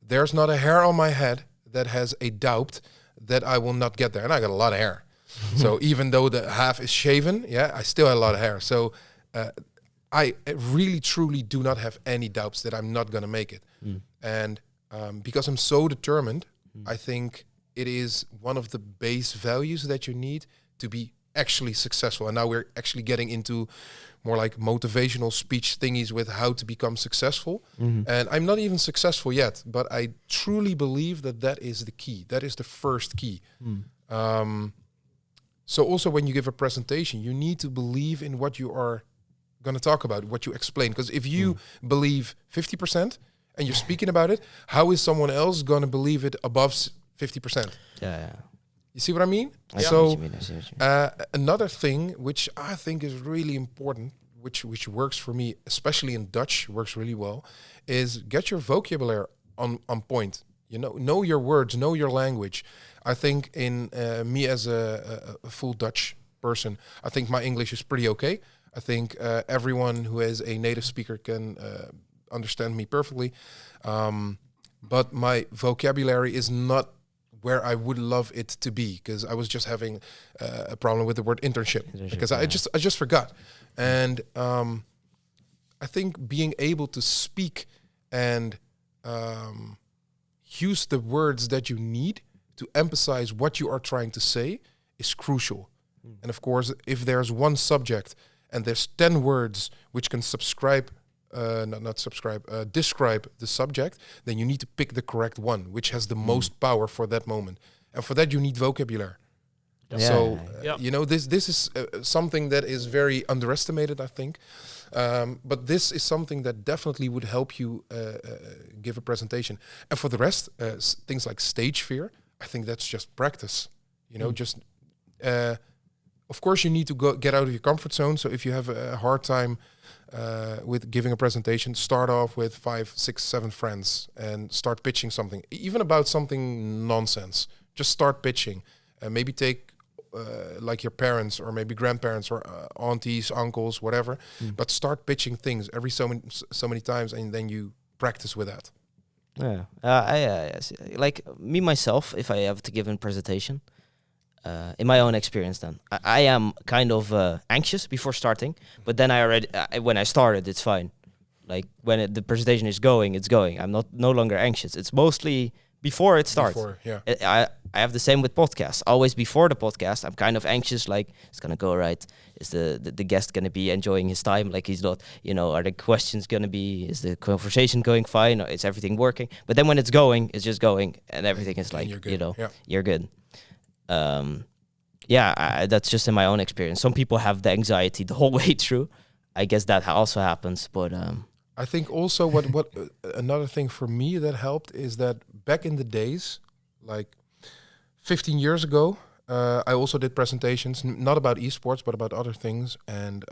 there's not a hair on my head that has a doubt that I will not get there. And I got a lot of hair. So even though the half is shaven, I still have a lot of hair. So I really, truly do not have any doubts that I'm not going to make it. And because I'm so determined, I think it is one of the base values that you need to be actually successful. And now we're actually getting into more like motivational speech thingies with how to become successful. And I'm not even successful yet, but I truly believe that is the key. That is the first key. So also when you give a presentation, you need to believe in what you are going to talk about, what you explain. Because if you believe 50% and you're speaking about it, how is someone else going to believe it above 50%? Yeah. You see what I mean? I see what you mean. Another thing which I think is really important, which works for me, especially in Dutch, works really well, is get your vocabulary on point. You know your words, know your language. I think in me as a full Dutch person, I think my English is pretty okay. I think everyone who is a native speaker can understand me perfectly. But my vocabulary is not where I would love it to be, because I was just having a problem with the word internship because I just forgot. And I think being able to speak and use the words that you need to emphasize what you are trying to say is crucial. And of course, if there's one subject and there's 10 words which can describe the subject, then you need to pick the correct one, which has the most power for that moment. And for that, you need vocabulary. So Yeah. you know, this is something that is very underestimated, I think. But this is something that definitely would help you give a presentation. And for the rest, things like stage fear, I think that's just practice. You know, just of course you need to get out of your comfort zone. So if you have a hard time with giving a presentation, start off with 5, 6, 7 friends and start pitching something, even about something nonsense. Just start pitching. Maybe take like your parents or maybe grandparents or aunties, uncles, whatever. But start pitching things every so many times, and then you practice with that. Yeah, I see. Like me myself, if I have to give a presentation, in my own experience, then I am kind of anxious before starting. But then when I started, it's fine. Like when the presentation is going, it's going. I'm no longer anxious. It's mostly before it starts. I have the same with podcasts. Always before the podcast, I'm kind of anxious. Like, it's gonna go right. Is the guest gonna be enjoying his time? Like he's not, are the questions gonna be? Is the conversation going fine? Or is everything working? But then when it's going, it's just going, and everything is like, you're good. That's just in my own experience. Some people have the anxiety the whole way through. I guess that also happens, but I think also what another thing for me that helped is that back in the days, like 15 years ago, I also did presentations, not about esports, but about other things. And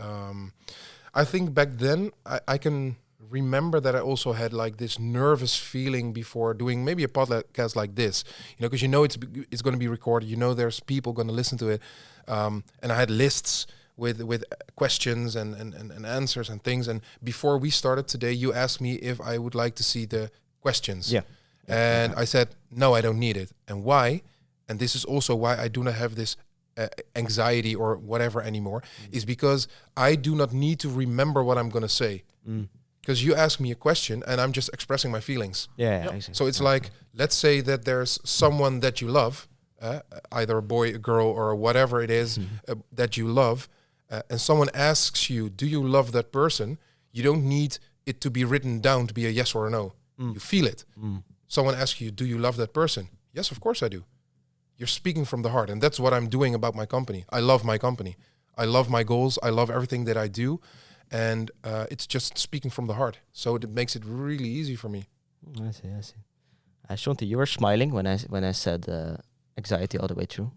I think back then I can remember that I also had like this nervous feeling before doing maybe a podcast like this, because it's going to be recorded, there's people going to listen to it, and I had lists with questions and answers and things. And before we started today, you asked me if I would like to see the questions. Yeah. And I said, no, I don't need it. And why? And this is also why I do not have this anxiety or whatever anymore, is because I do not need to remember what I'm going to say. Because you ask me a question and I'm just expressing my feelings. Exactly. So it's like, let's say that there's someone that you love, either a boy, a girl, or whatever it is that you love, and someone asks you, do you love that person? You don't need it to be written down to be a yes or a no. You feel it. Someone asks you, do you love that person? Yes, of course I do. You're speaking from the heart. And that's what I'm doing about my company. I love my company. I love my goals. I love everything that I do. And it's just speaking from the heart. So it makes it really easy for me. I see. Shanti, you were smiling when I said anxiety all the way through.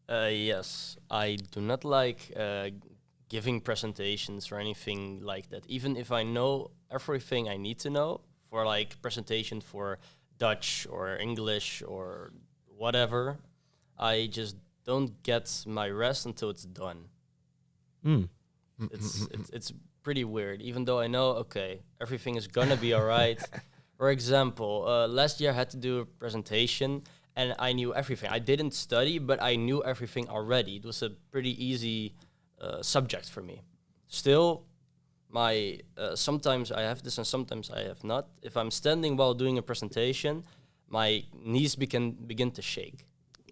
Yes, I do not like giving presentations or anything like that. Even if I know everything I need to know for like presentation for Dutch or English or whatever, I just don't get my rest until it's done. It's pretty weird. Even though I know, okay, everything is gonna be all right. For example, last year I had to do a presentation and I knew everything. I didn't study, but I knew everything already. It was a pretty easy subject for me. Still, my sometimes I have this and sometimes I have not. If I'm standing while doing a presentation, my knees begin to shake.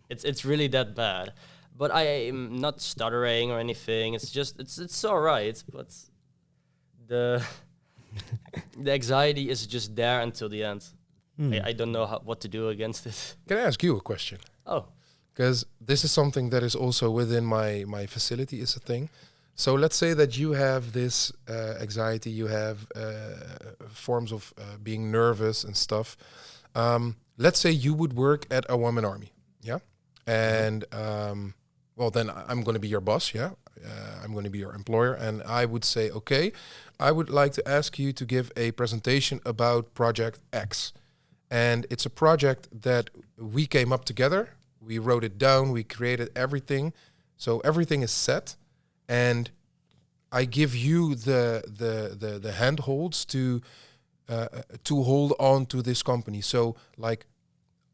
It's really that bad. But I am not stuttering or anything. It's just it's all right. But the anxiety is just there until the end. I don't know what to do against it. Can I ask you a question? Oh. Because this is something that is also within my facility is a thing. So let's say that you have this anxiety, you have forms of being nervous and stuff. Let's say you would work at a one-man army, yeah? And, well, then I'm going to be your boss, yeah? I'm going to be your employer. And I would say, okay, I would like to ask you to give a presentation about Project X. And it's a project that we came up together. We wrote it down. We created everything. So everything is set. And I give you the handholds to hold on to this company. So like,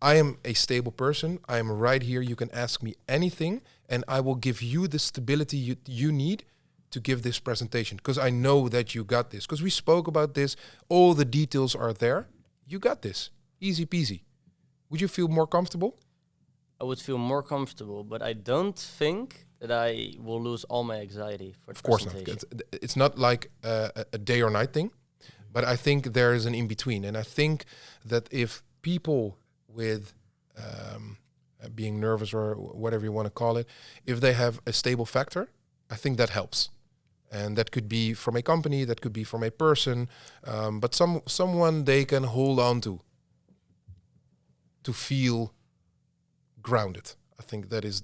I am a stable person. I am right here. You can ask me anything, and I will give you the stability you need to give this presentation, because I know that you got this. Because we spoke about this. All the details are there. You got this. Easy peasy. Would you feel more comfortable? I would feel more comfortable, but I don't think that I will lose all my anxiety for the presentation. Of course not. It's not like a day or night thing, but I think there is an in-between. And I think that if people with being nervous or whatever you want to call it, if they have a stable factor, I think that helps. And that could be from a company, that could be from a person, but someone they can hold on to feel grounded. I think that is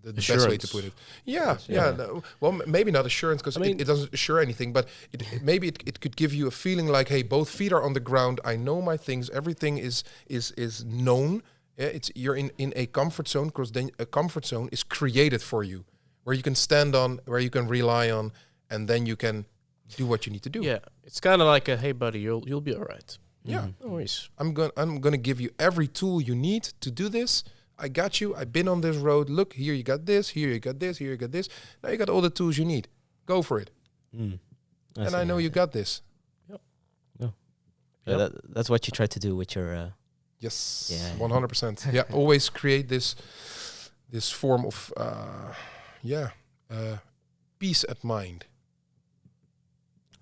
the best way to put it. Maybe not assurance, because it doesn't assure anything, but maybe it could give you a feeling like, hey, both feet are on the ground. I know my things. Everything is known. Yeah, you're in a comfort zone, because then a comfort zone is created for you, where you can stand on, where you can rely on, and then you can do what you need to do. Yeah, it's kind of like a, hey buddy, you'll be all right. Yeah, no worries. I'm gonna give you every tool you need to do this. I got you. I've been on this road. Look, here you got this. Here you got this. Here you got this. Now you got all the tools you need. Go for it. And I know you got this. Yeah, that's what you try to do with your. Yes. 100%. Yeah. Always create this form of peace at mind.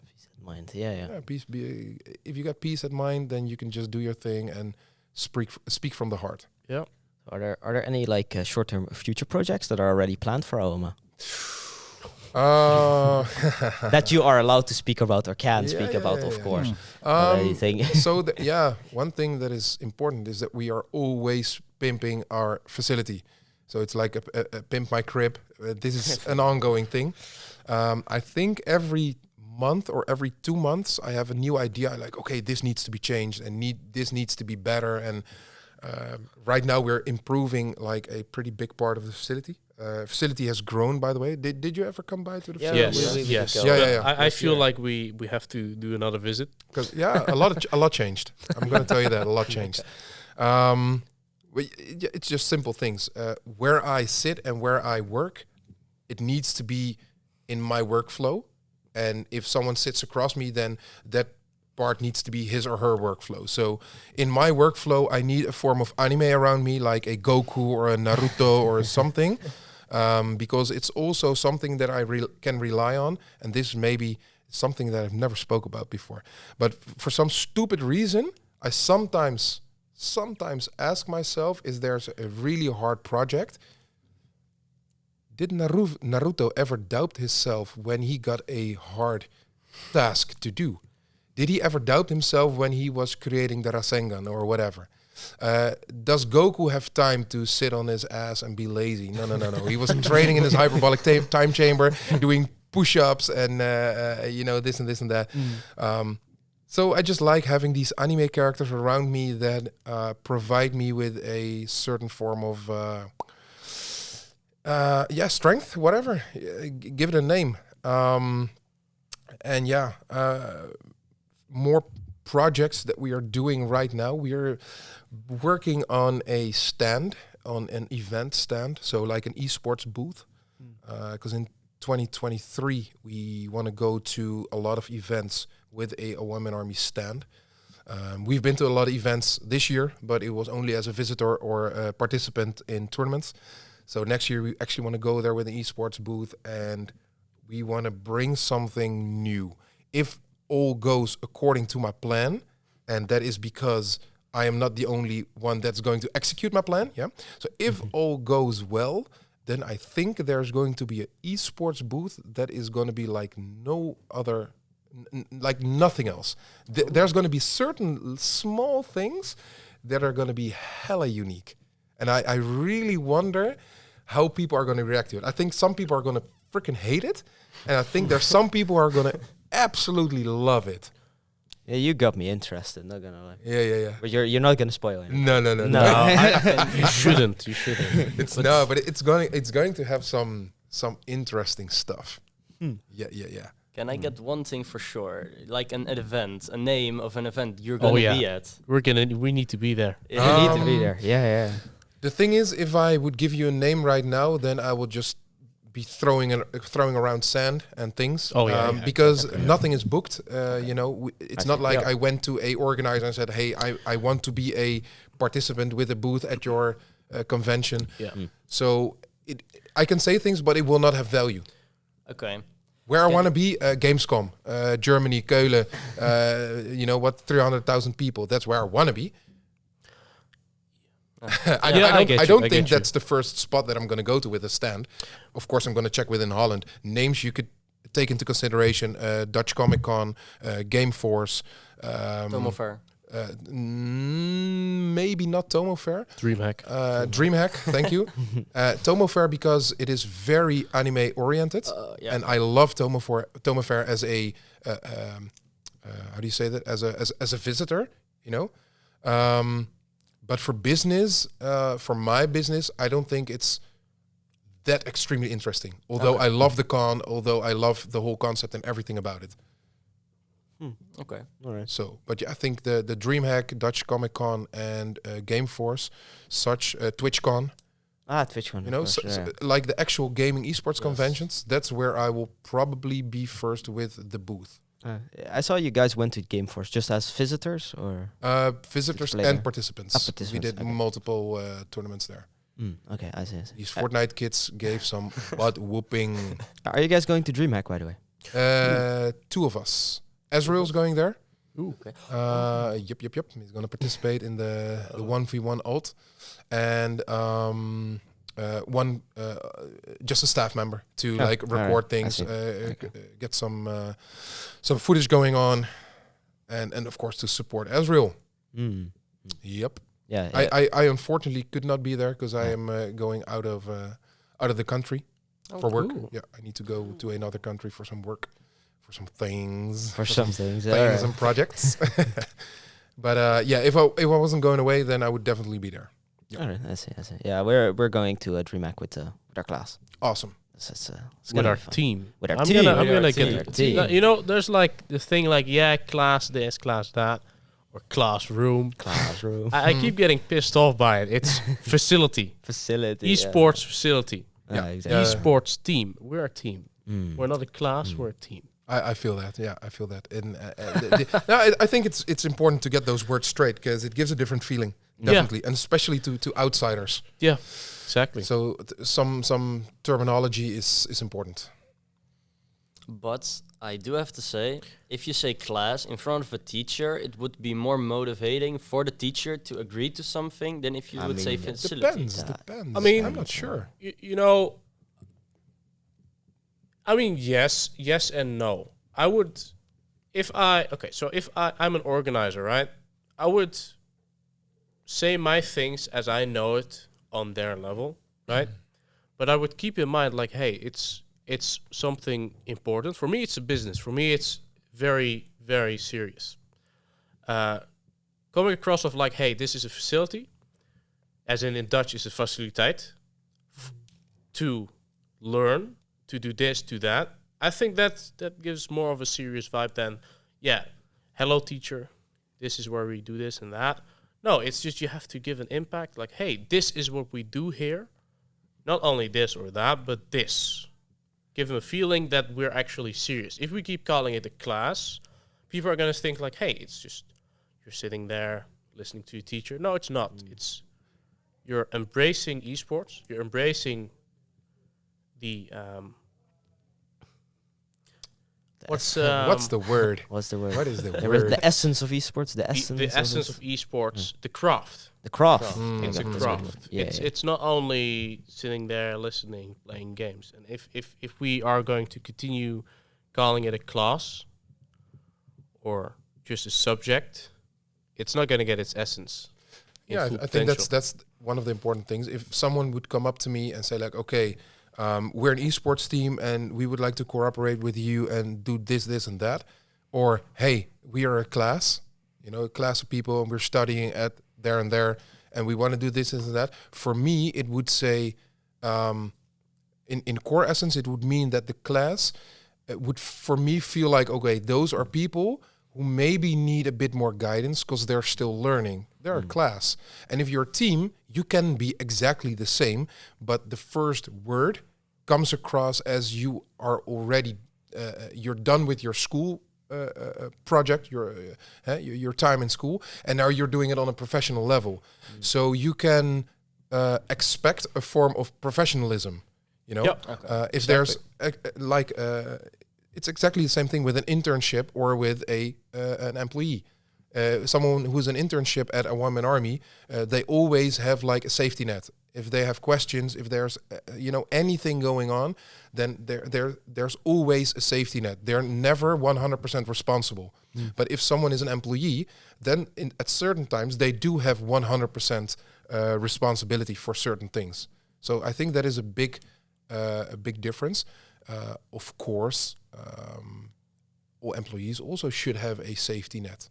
Peace at mind. Yeah. Peace. If you got peace at mind, then you can just do your thing and speak from the heart. Yeah. Are there any like short-term future projects that are already planned for AOMA? That you are allowed to speak about or can speak about, of course. Anything? So one thing that is important is that we are always pimping our facility. So it's like a pimp my crib. This is an ongoing thing. I think every month or every 2 months I have a new idea. I like, okay, this needs to be changed and this needs to be better. And right now we're improving like a pretty big part of the facility. Facility has grown, by the way. Did you ever come by to the facility? Yes. I feel like we have to do another visit, because a lot changed. I'm going to tell you that a lot changed. It's just simple things. Where I sit and where I work, it needs to be in my workflow. And if someone sits across me, then that part needs to be his or her workflow. So in my workflow, I need a form of anime around me, like a Goku or a Naruto or something, because it's also something that I can rely on. And this may be something that I've never spoke about before. But for some stupid reason, I sometimes ask myself, is there a really hard project? Did Naruto ever doubt himself when he got a hard task to do? Did he ever doubt himself when he was creating the Rasengan or whatever? Does Goku have time to sit on his ass and be lazy? No. He was training in his hyperbolic time chamber, doing push-ups and this and this and that. So I just like having these anime characters around me that provide me with a certain form of strength, whatever. Give it a name. More projects that we are doing right now. We are working on a stand, on an event stand, so like an esports booth. Because in 2023, we want to go to a lot of events with a Women Army stand. We've been to a lot of events this year, but it was only as a visitor or a participant in tournaments. So next year, we actually want to go there with an esports booth, and we want to bring something new. If all goes according to my plan, and that is because I am not the only one that's going to execute my plan. Yeah. So if all goes well, then I think there's going to be an esports booth that is going to be like no other, like nothing else. There's going to be certain small things that are going to be hella unique. And I really wonder how people are going to react to it. I think some people are going to freaking hate it. And I think there's some people who are going to absolutely love it. Yeah, you got me interested, not gonna lie. Yeah. But you're not gonna spoil anything. No. You shouldn't. But it's going to have some interesting stuff. Yeah. Can I get one thing for sure? Like an event, a name of an event you're gonna be at. We need to be there. You need to be there. Yeah. The thing is, if I would give you a name right now, then I would just be throwing around sand and things. Because nothing is booked. It's not like I went to a organizer and said, "Hey, I want to be a participant with a booth at your convention." Yeah. So I can say things, but it will not have value. Okay. Where I want to be, Gamescom, Germany, Keulen. 300,000 people. That's where I want to be. I don't think you. that's the first spot that I'm going to go to with a stand. Of course, I'm going to check within Holland names you could take into consideration: Dutch Comic Con, Game Force, Tomo Fair. Maybe not Tomo Fair. DreamHack. DreamHack, thank you. Tomo Fair because it is very anime oriented, and I love Tomo Fair as a how do you say that? As a visitor, you know. But for business, for my business, I don't think it's that extremely interesting. Although I love the con, although I love the whole concept and everything about it. Okay. All right. So, but I think the DreamHack, Dutch Comic Con, and Game Force, such TwitchCon, TwitchCon. you know, like the actual gaming esports conventions. That's where I will probably be first with the booth. I saw you guys went to Game Force just as visitors, or visitors later. and participants. We did multiple tournaments there. Okay, I see. These Fortnite kids gave some butt whooping. Are you guys going to DreamHack, by the way? 2 of us. Ezreal's going there. Ooh. Okay. Yep. He's going to participate in the 1v1 ult. And one just a staff member to record things, get some footage going on, and of course to support Ezreal. Yep. Yeah. I unfortunately could not be there because I am going out of the country for work. Cool. Yeah, I need to go to another country for some work, for some things, things and projects. But if I wasn't going away, then I would definitely be there. Yep. All right, I see. Yeah, we're going to DreamHack with our class. Awesome. It's with our team. With our I'm team. gonna get the you know, there's like the thing like class this, class that, or classroom. I keep getting pissed off by it. It's facility. Esports facility. Yeah, exactly. Esports team. We're a team. We're not a class. We're a team. I feel that. Yeah, I feel that. And I think it's important to get those words straight because it gives a different feeling. Definitely, and especially to outsiders. Yeah, exactly. So some terminology is important. But I do have to say, if you say class in front of a teacher, it would be more motivating for the teacher to agree to something than if you would say facility. Depends. I mean, I'm not sure. You know, I mean, yes and no. I would, if I'm an organizer, right? I would say my things as I know it on their level, right? But I would keep in mind, like, hey, it's something important. For me, it's a business. For me, it's very, very serious. Coming across of like, hey, this is a facility, as in Dutch is a faciliteit, to learn, to do this, to that. I think that gives more of a serious vibe than, hello teacher, this is where we do this and that. No, it's just you have to give an impact, like, hey, this is what we do here. Not only this or that, but this. Give them a feeling that we're actually serious. If we keep calling it a class, people are going to think like, hey, it's just you're sitting there listening to your teacher. No, it's not. It's you're embracing esports. You're embracing the what's the word? What's the word? What is the word? The essence of esports. The essence of esports. The craft. The craft. It's a craft. It's not only sitting there listening, playing games. And if we are going to continue calling it a class or just a subject, it's not going to get its essence. Yeah, I think that's one of the important things. If someone would come up to me and say like, okay, we're an esports team and we would like to cooperate with you and do this and that, or hey, we are a class, a class of people and we're studying at there and there, and we want to do this and that. For me, it would say, in core essence, it would mean that the class would, for me, feel like, okay, those are people who maybe need a bit more guidance because they're still learning. They're a class. And if you're a team, you can be exactly the same, but the first word comes across as you are already, you're done with your school project, your time in school, and now you're doing it on a professional level. So you can expect a form of professionalism, Yep. If there's it's exactly the same thing with an internship or with an employee. Someone who's an internship at a one-man army, they always have like a safety net. If they have questions, if there's anything going on, then there's always a safety net. They're never 100% responsible. But if someone is an employee, then at certain times they do have 100% responsibility for certain things. So I think that is a big difference. Of course, all employees also should have a safety net.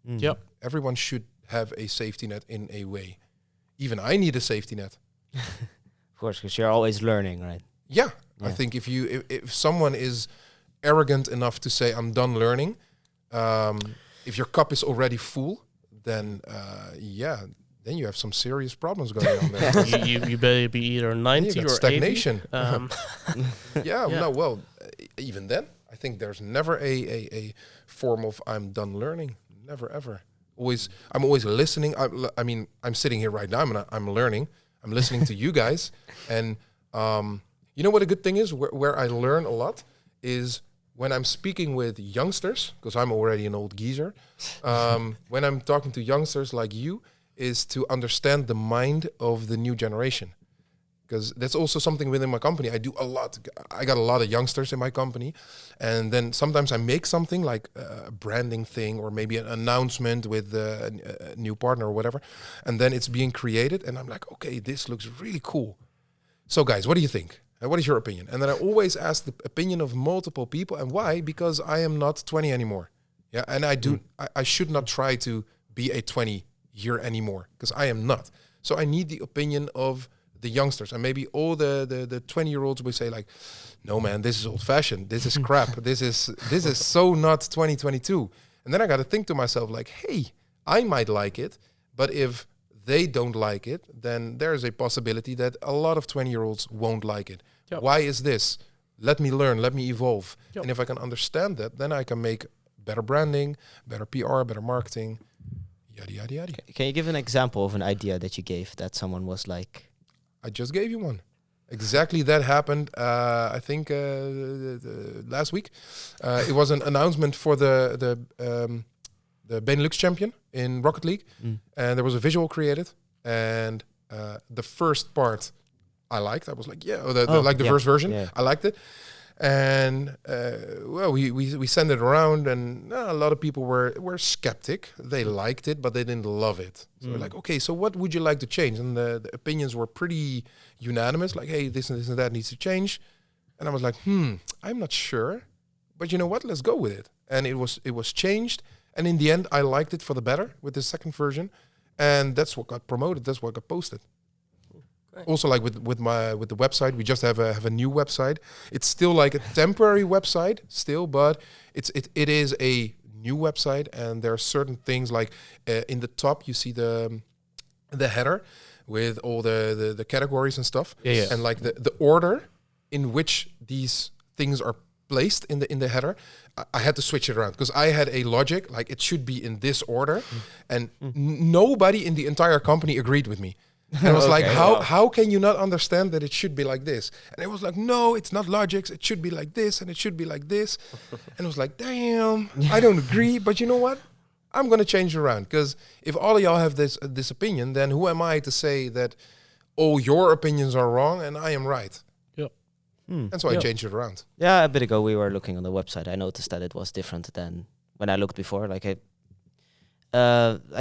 Yep. Everyone should have a safety net in a way. Even I need a safety net. Of course, because you're always learning, right? Yeah. I think if someone is arrogant enough to say I'm done learning, if your cup is already full, then then you have some serious problems going on there. you better be either 90 or stagnation. 80. No, well, even then, I think there's never a form of I'm done learning. Never ever. I'm always listening. I'm sitting here right now. I'm learning. I'm listening to you guys, and you know what a good thing is? Where I learn a lot is when I'm speaking with youngsters, because I'm already an old geezer. When I'm talking to youngsters like you, is to understand the mind of the new generation. Because that's also something within my company. I do a lot. I got a lot of youngsters in my company. And then sometimes I make something like a branding thing or maybe an announcement with a new partner or whatever. And then it's being created. And I'm like, okay, this looks really cool. So guys, what do you think? What is your opinion? And then I always ask the opinion of multiple people. And why? Because I am not 20 anymore. Yeah, and I should not try to be a 20-year anymore because I am not. So I need the opinion of the youngsters, and maybe all the 20-year-olds will say like, no man, this is old-fashioned, this is crap, this is so not 2022. And then I got to think to myself like, hey, I might like it, but if they don't like it, then there's a possibility that a lot of 20-year-olds won't like it. Yep. Why is this? Let me learn, let me evolve. Yep. And if I can understand that, then I can make better branding, better PR, better marketing, yada, yada, yada. Can you give an example of an idea that you gave that someone was like... I just gave you one. Exactly that happened, I think, last week. It was an announcement for the Benelux champion in Rocket League. And there was a visual created. And the first part I liked. I was like, the first version. Yeah. I liked it. And we sent it around, and a lot of people were skeptic. They liked it, but they didn't love it. So we're like, okay, so what would you like to change? And the opinions were pretty unanimous. Like, hey, this and this and that needs to change. And I was like, I'm not sure, but you know what? Let's go with it. And it was changed. And in the end, I liked it for the better with the second version, and that's what got promoted. That's what got posted. Also, like with the website, we just have a new website. It's still like a temporary website, still, but it is a new website, and there are certain things like in the top you see the header with all the categories and stuff, and like the order in which these things are placed in the header. I had to switch it around because I had a logic like it should be in this order, and nobody in the entire company agreed with me. And I was like, how can you not understand that it should be like this? And it was like, no, it's not logics. It should be like this, and it should be like this. And it was like, damn, I don't agree. But you know what? I'm going to change it around. Because if all of y'all have this opinion, then who am I to say that all your opinions are wrong and I am right? Yep. And so I changed it around. Yeah, a bit ago we were looking on the website. I noticed that it was different than when I looked before. Like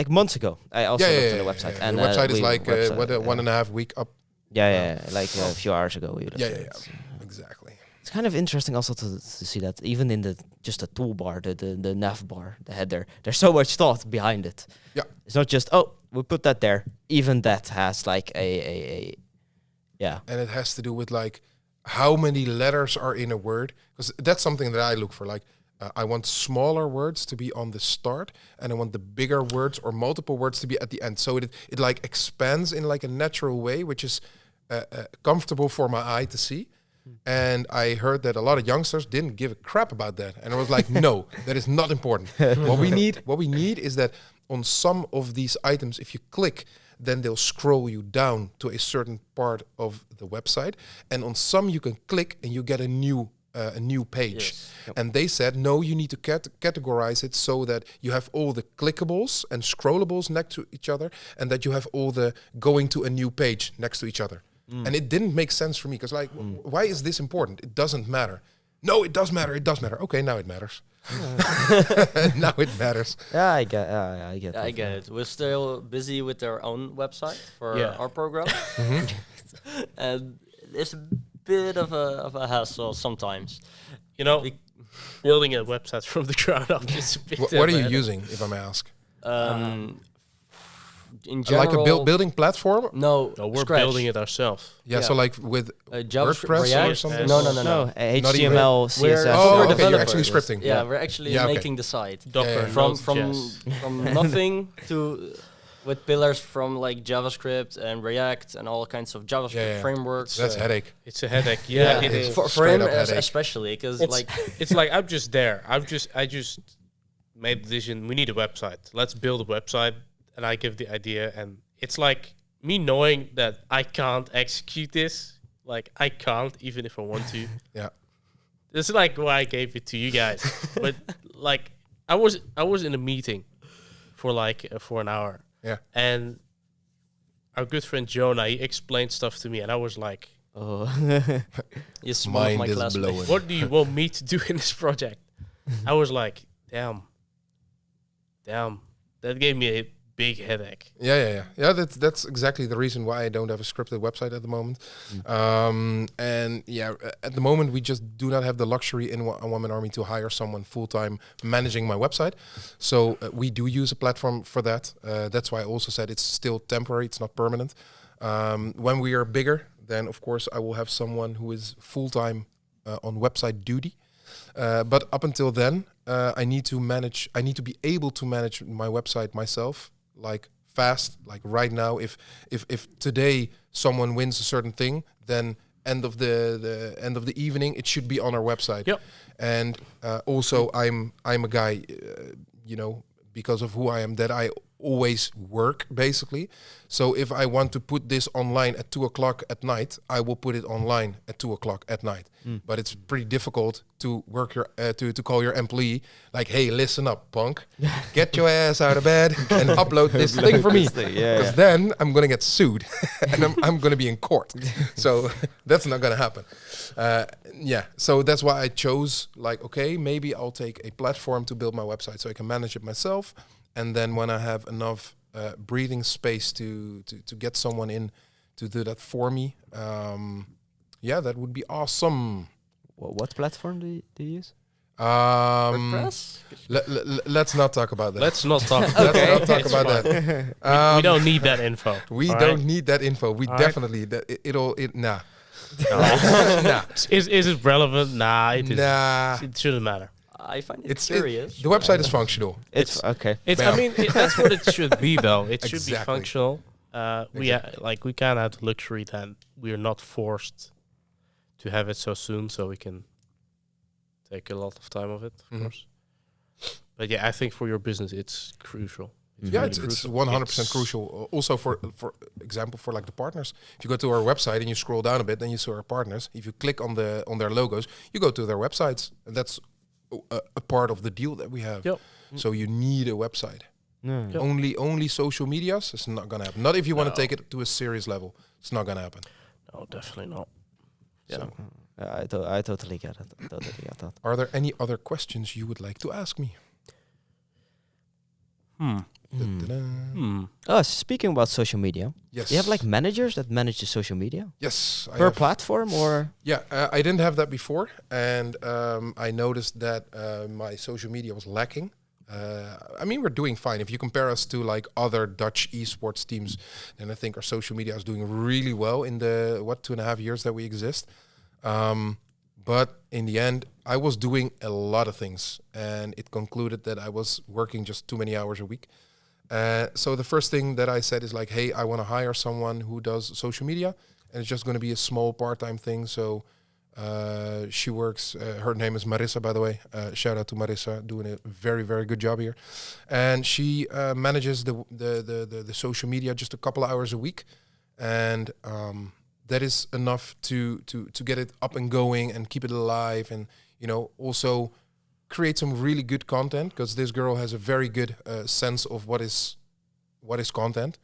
months ago, I also looked at the website. And the website is like 1.5 week up. Like a few hours ago we looked at it. Exactly. It's kind of interesting also to see that even in the toolbar, the nav bar, the header, there's so much thought behind it. Yeah. It's not just, we put that there. Even that has like a And it has to do with like how many letters are in a word. Because that's something that I look for. Like, I want smaller words to be on the start, and I want the bigger words or multiple words to be at the end. So it like expands in like a natural way, which is comfortable for my eye to see. And I heard that a lot of youngsters didn't give a crap about that. And I was like, no, that is not important. What we need is that on some of these items, if you click, then they'll scroll you down to a certain part of the website. And on some you can click and you get a new a new page. Yes. Yep. And they said, no, you need to categorize it so that you have all the clickables and scrollables next to each other, and that you have all the going to a new page next to each other. And it didn't make sense for me because like, why is this important? It doesn't matter. No, it does matter. It does matter. Okay, now it matters. Now it matters. Yeah, I get. I get it. We're still busy with our own website for our program, and it's a bit of a hassle sometimes. You know, building a website from the ground up is a bit. What are you using, if I may ask? In general, Like a building platform? No, No, we're Scratch. building it ourselves. Yeah, so like with JavaScript, WordPress or React. something? No. No, Not even- HTML, We're- CSS. Oh, We're okay, you're developers. actually scripting. Yeah, we're actually Yeah, okay. making the site Docker, Yeah. Node.js. from nothing to with pillars from like JavaScript and React and all kinds of JavaScript Yeah. frameworks. That's headache. It's a headache. Yeah, it is. For Straight him up headache. especially because It's like it's like I'm just there. I just made the decision. We need a website. Let's build a website, and I give the idea. And it's like me knowing that I can't execute this. Like I can't, even if I want to. Yeah. This is like why I gave it to you guys. But like I was in a meeting for an hour. Yeah. And our good friend Jonah, he explained stuff to me, and I was like, Oh. is one of Mind my is classmates. blowing. what do you want me to do in this project? I was like, damn, that gave me a big headache. Yeah. That's exactly the reason why I don't have a scripted website at the moment. And yeah, at the moment we just do not have the luxury in a one-man army to hire someone full-time managing my website. So we do use a platform for that. That's why I also said it's still temporary. It's not permanent. When we are bigger, then of course I will have someone who is full-time on website duty. But up until then, I need to be able to manage my website myself, like fast, like right now. If today someone wins a certain thing, then end of the end of the evening, it should be on our website. Yep. And also, I'm a guy, because of who I am, that I always work basically. So if I want to put this online at 2:00 at night, I will put it online at 2:00 at night. But it's pretty difficult to work to call your employee like, hey, listen up, punk, get your ass out of bed and upload this thing for me, because then I'm gonna get sued and I'm gonna be in court. So that's not gonna happen. So that's why I chose like, okay, maybe I'll take a platform to build my website so I can manage it myself. And then when I have enough breathing space to get someone in to do that for me, that would be awesome. What platform do you use? WordPress? Let's not talk about that. Let's not talk. Let's not talk It's about fine. that. We don't need that info. We all don't right? need that info. We All definitely nah. No. Is it relevant? Nah, it is. Nah. It shouldn't matter. I find it It's curious. the website is functional. It's okay. It's. Bam. I mean, that's what it should be, though. It should be Exactly. functional. We kind of have the luxury that we are not forced to have it so soon, so we can take a lot of time of it, of course. But yeah, I think for your business, it's crucial. Yeah, really it's crucial. 100% crucial. Also, for example, for like the partners, if you go to our website and you scroll down a bit, then you see our partners. If you click on their logos, you go to their websites, and that's a part of the deal that we have. Yep. So you need a website. No. Yep. Only social medias, it's not gonna happen. Not if you want No. to take it to a serious level. It's not gonna happen. No, definitely not. Yeah. So, I totally get it. I totally get that. are there any other questions you would like to ask me? Da-da-da. Oh, speaking about social media, Yes. do you have like managers that manage the social media Yes. I per have. platform or? Yeah, I didn't have that before, and I noticed that my social media was lacking. I mean, we're doing fine. If you compare us to like other Dutch esports teams, then I think our social media is doing really well in the 2.5 years that we exist. But in the end, I was doing a lot of things, and it concluded that I was working just too many hours a week. So the first thing that I said is like, hey, I want to hire someone who does social media, and it's just going to be a small part-time thing. So she works, her name is Marissa, by the way. Shout out to Marissa, doing a very, very good job here. And she manages the social media just a couple of hours a week. And that is enough to get it up and going and keep it alive, and also create some really good content, because this girl has a very good sense of what is content.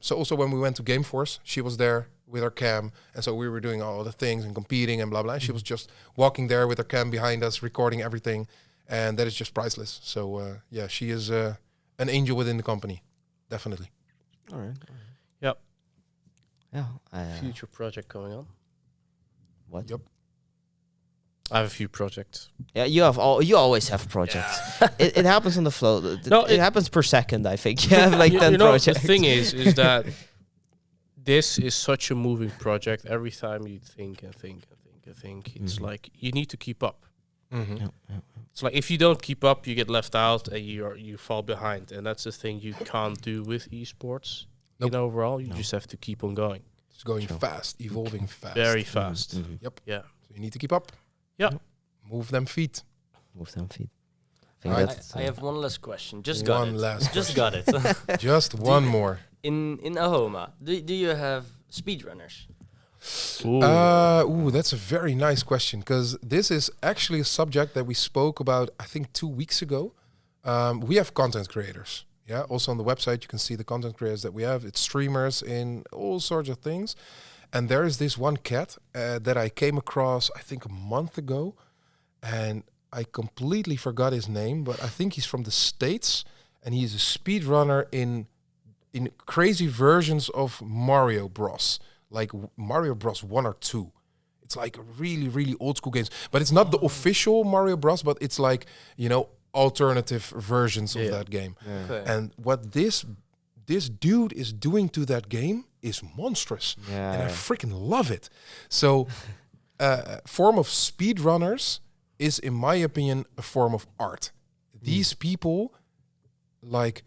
So also when we went to Gameforce, she was there with her cam, and so we were doing all the things and competing and blah blah. And she was just walking there with her cam behind us, recording everything, and that is just priceless. So she is an angel within the company, definitely. All right. Yep. Yeah. Future project going on. What? Yep. I have a few projects. Yeah, you always have projects. It happens on the flow. It happens per second, I think. You have like 10 projects. The thing is that this is such a moving project. Every time you think, it's like you need to keep up. Mm-hmm. It's like if you don't keep up, you get left out and you fall behind. And that's the thing you can't do with esports. Nope. Overall, you just have to keep on going. It's going fast, evolving fast. Very fast. Mm-hmm. Yep. Yeah. So you need to keep up. Yeah. Move them feet. I have one last question. Just got it. Just one more. In AOMA, do you have speedrunners? That's a very nice question, because this is actually a subject that we spoke about, I think, 2 weeks ago. We have content creators. Yeah. Also on the website, you can see the content creators that we have. It's streamers in all sorts of things. And there is this one cat that I came across, I think, a month ago. And I completely forgot his name, but I think he's from the States. And he's a speedrunner in crazy versions of Mario Bros. Like Mario Bros. 1 or 2. It's like really, really old school games. But it's not the official Mario Bros., but it's like, alternative versions of that game. Yeah. Okay. And what this dude is doing to that game is monstrous. Yeah. And I freaking love it. So form of speedrunners is, in my opinion, a form of art. These people, like,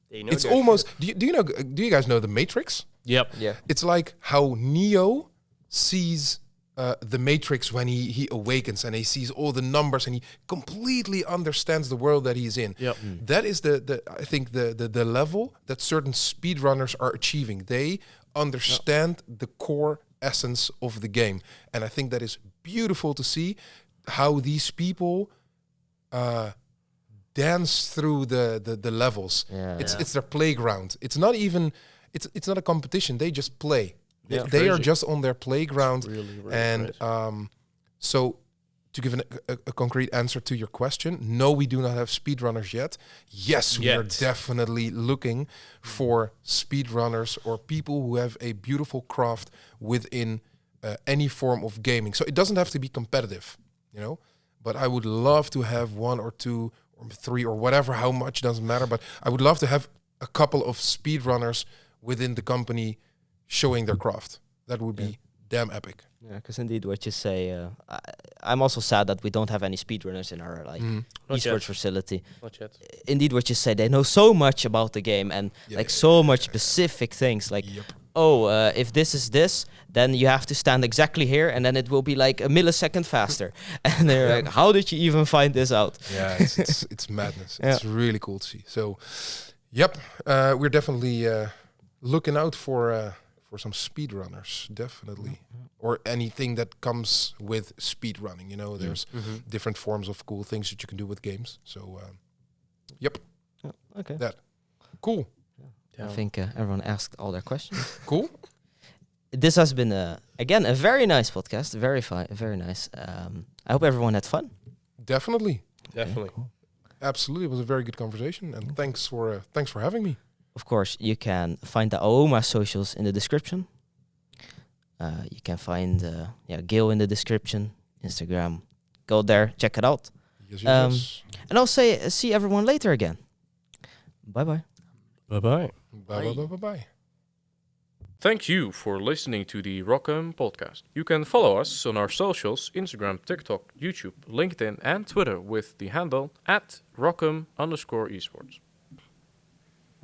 it's almost, do you guys know The Matrix? Yep. Yeah. It's like how Neo sees the Matrix when he awakens, and he sees all the numbers, and he completely understands the world that he's in. Yep. That is I think the level that certain speedrunners are achieving. They understand the core essence of the game, and I think that is beautiful to see how these people dance through the levels. It's their playground. It's not even it's not a competition. They just play. They are just on their playground. Really, really and so to give a concrete answer to your question, no, we do not have speedrunners yet. Yes, we are definitely looking for speedrunners or people who have a beautiful craft within any form of gaming. So it doesn't have to be competitive, but I would love to have 1 or 2 or 3 or whatever, how much, doesn't matter. But I would love to have a couple of speedrunners within the company showing their craft. That would be damn epic. Yeah, because indeed, what you say, I'm also sad that we don't have any speedrunners in our esports facility. Not yet. Indeed, what you say, they know so much about the game and so much specific things. Like, if this is this, then you have to stand exactly here, and then it will be like a millisecond faster. And they're like, how did you even find this out? Yeah, it's madness. It's really cool to see. So, we're definitely looking out for some speedrunners, definitely, or anything that comes with speedrunning. There's different forms of cool things that you can do with games. So, Okay. That cool. I think everyone asked all their questions. Cool. This has been again a very nice podcast. Very nice. I hope everyone had fun. Definitely. Cool. Absolutely, it was a very good conversation, and thanks for having me. Of course, you can find the AOMA socials in the description. You can find Gil in the description, Instagram. Go there, check it out. Yes. And I'll see everyone later again. Bye-bye. Bye-bye. Bye. Thank you for listening to the ROCM podcast. You can follow us on our socials, Instagram, TikTok, YouTube, LinkedIn, and Twitter with the handle @ROCM_esports.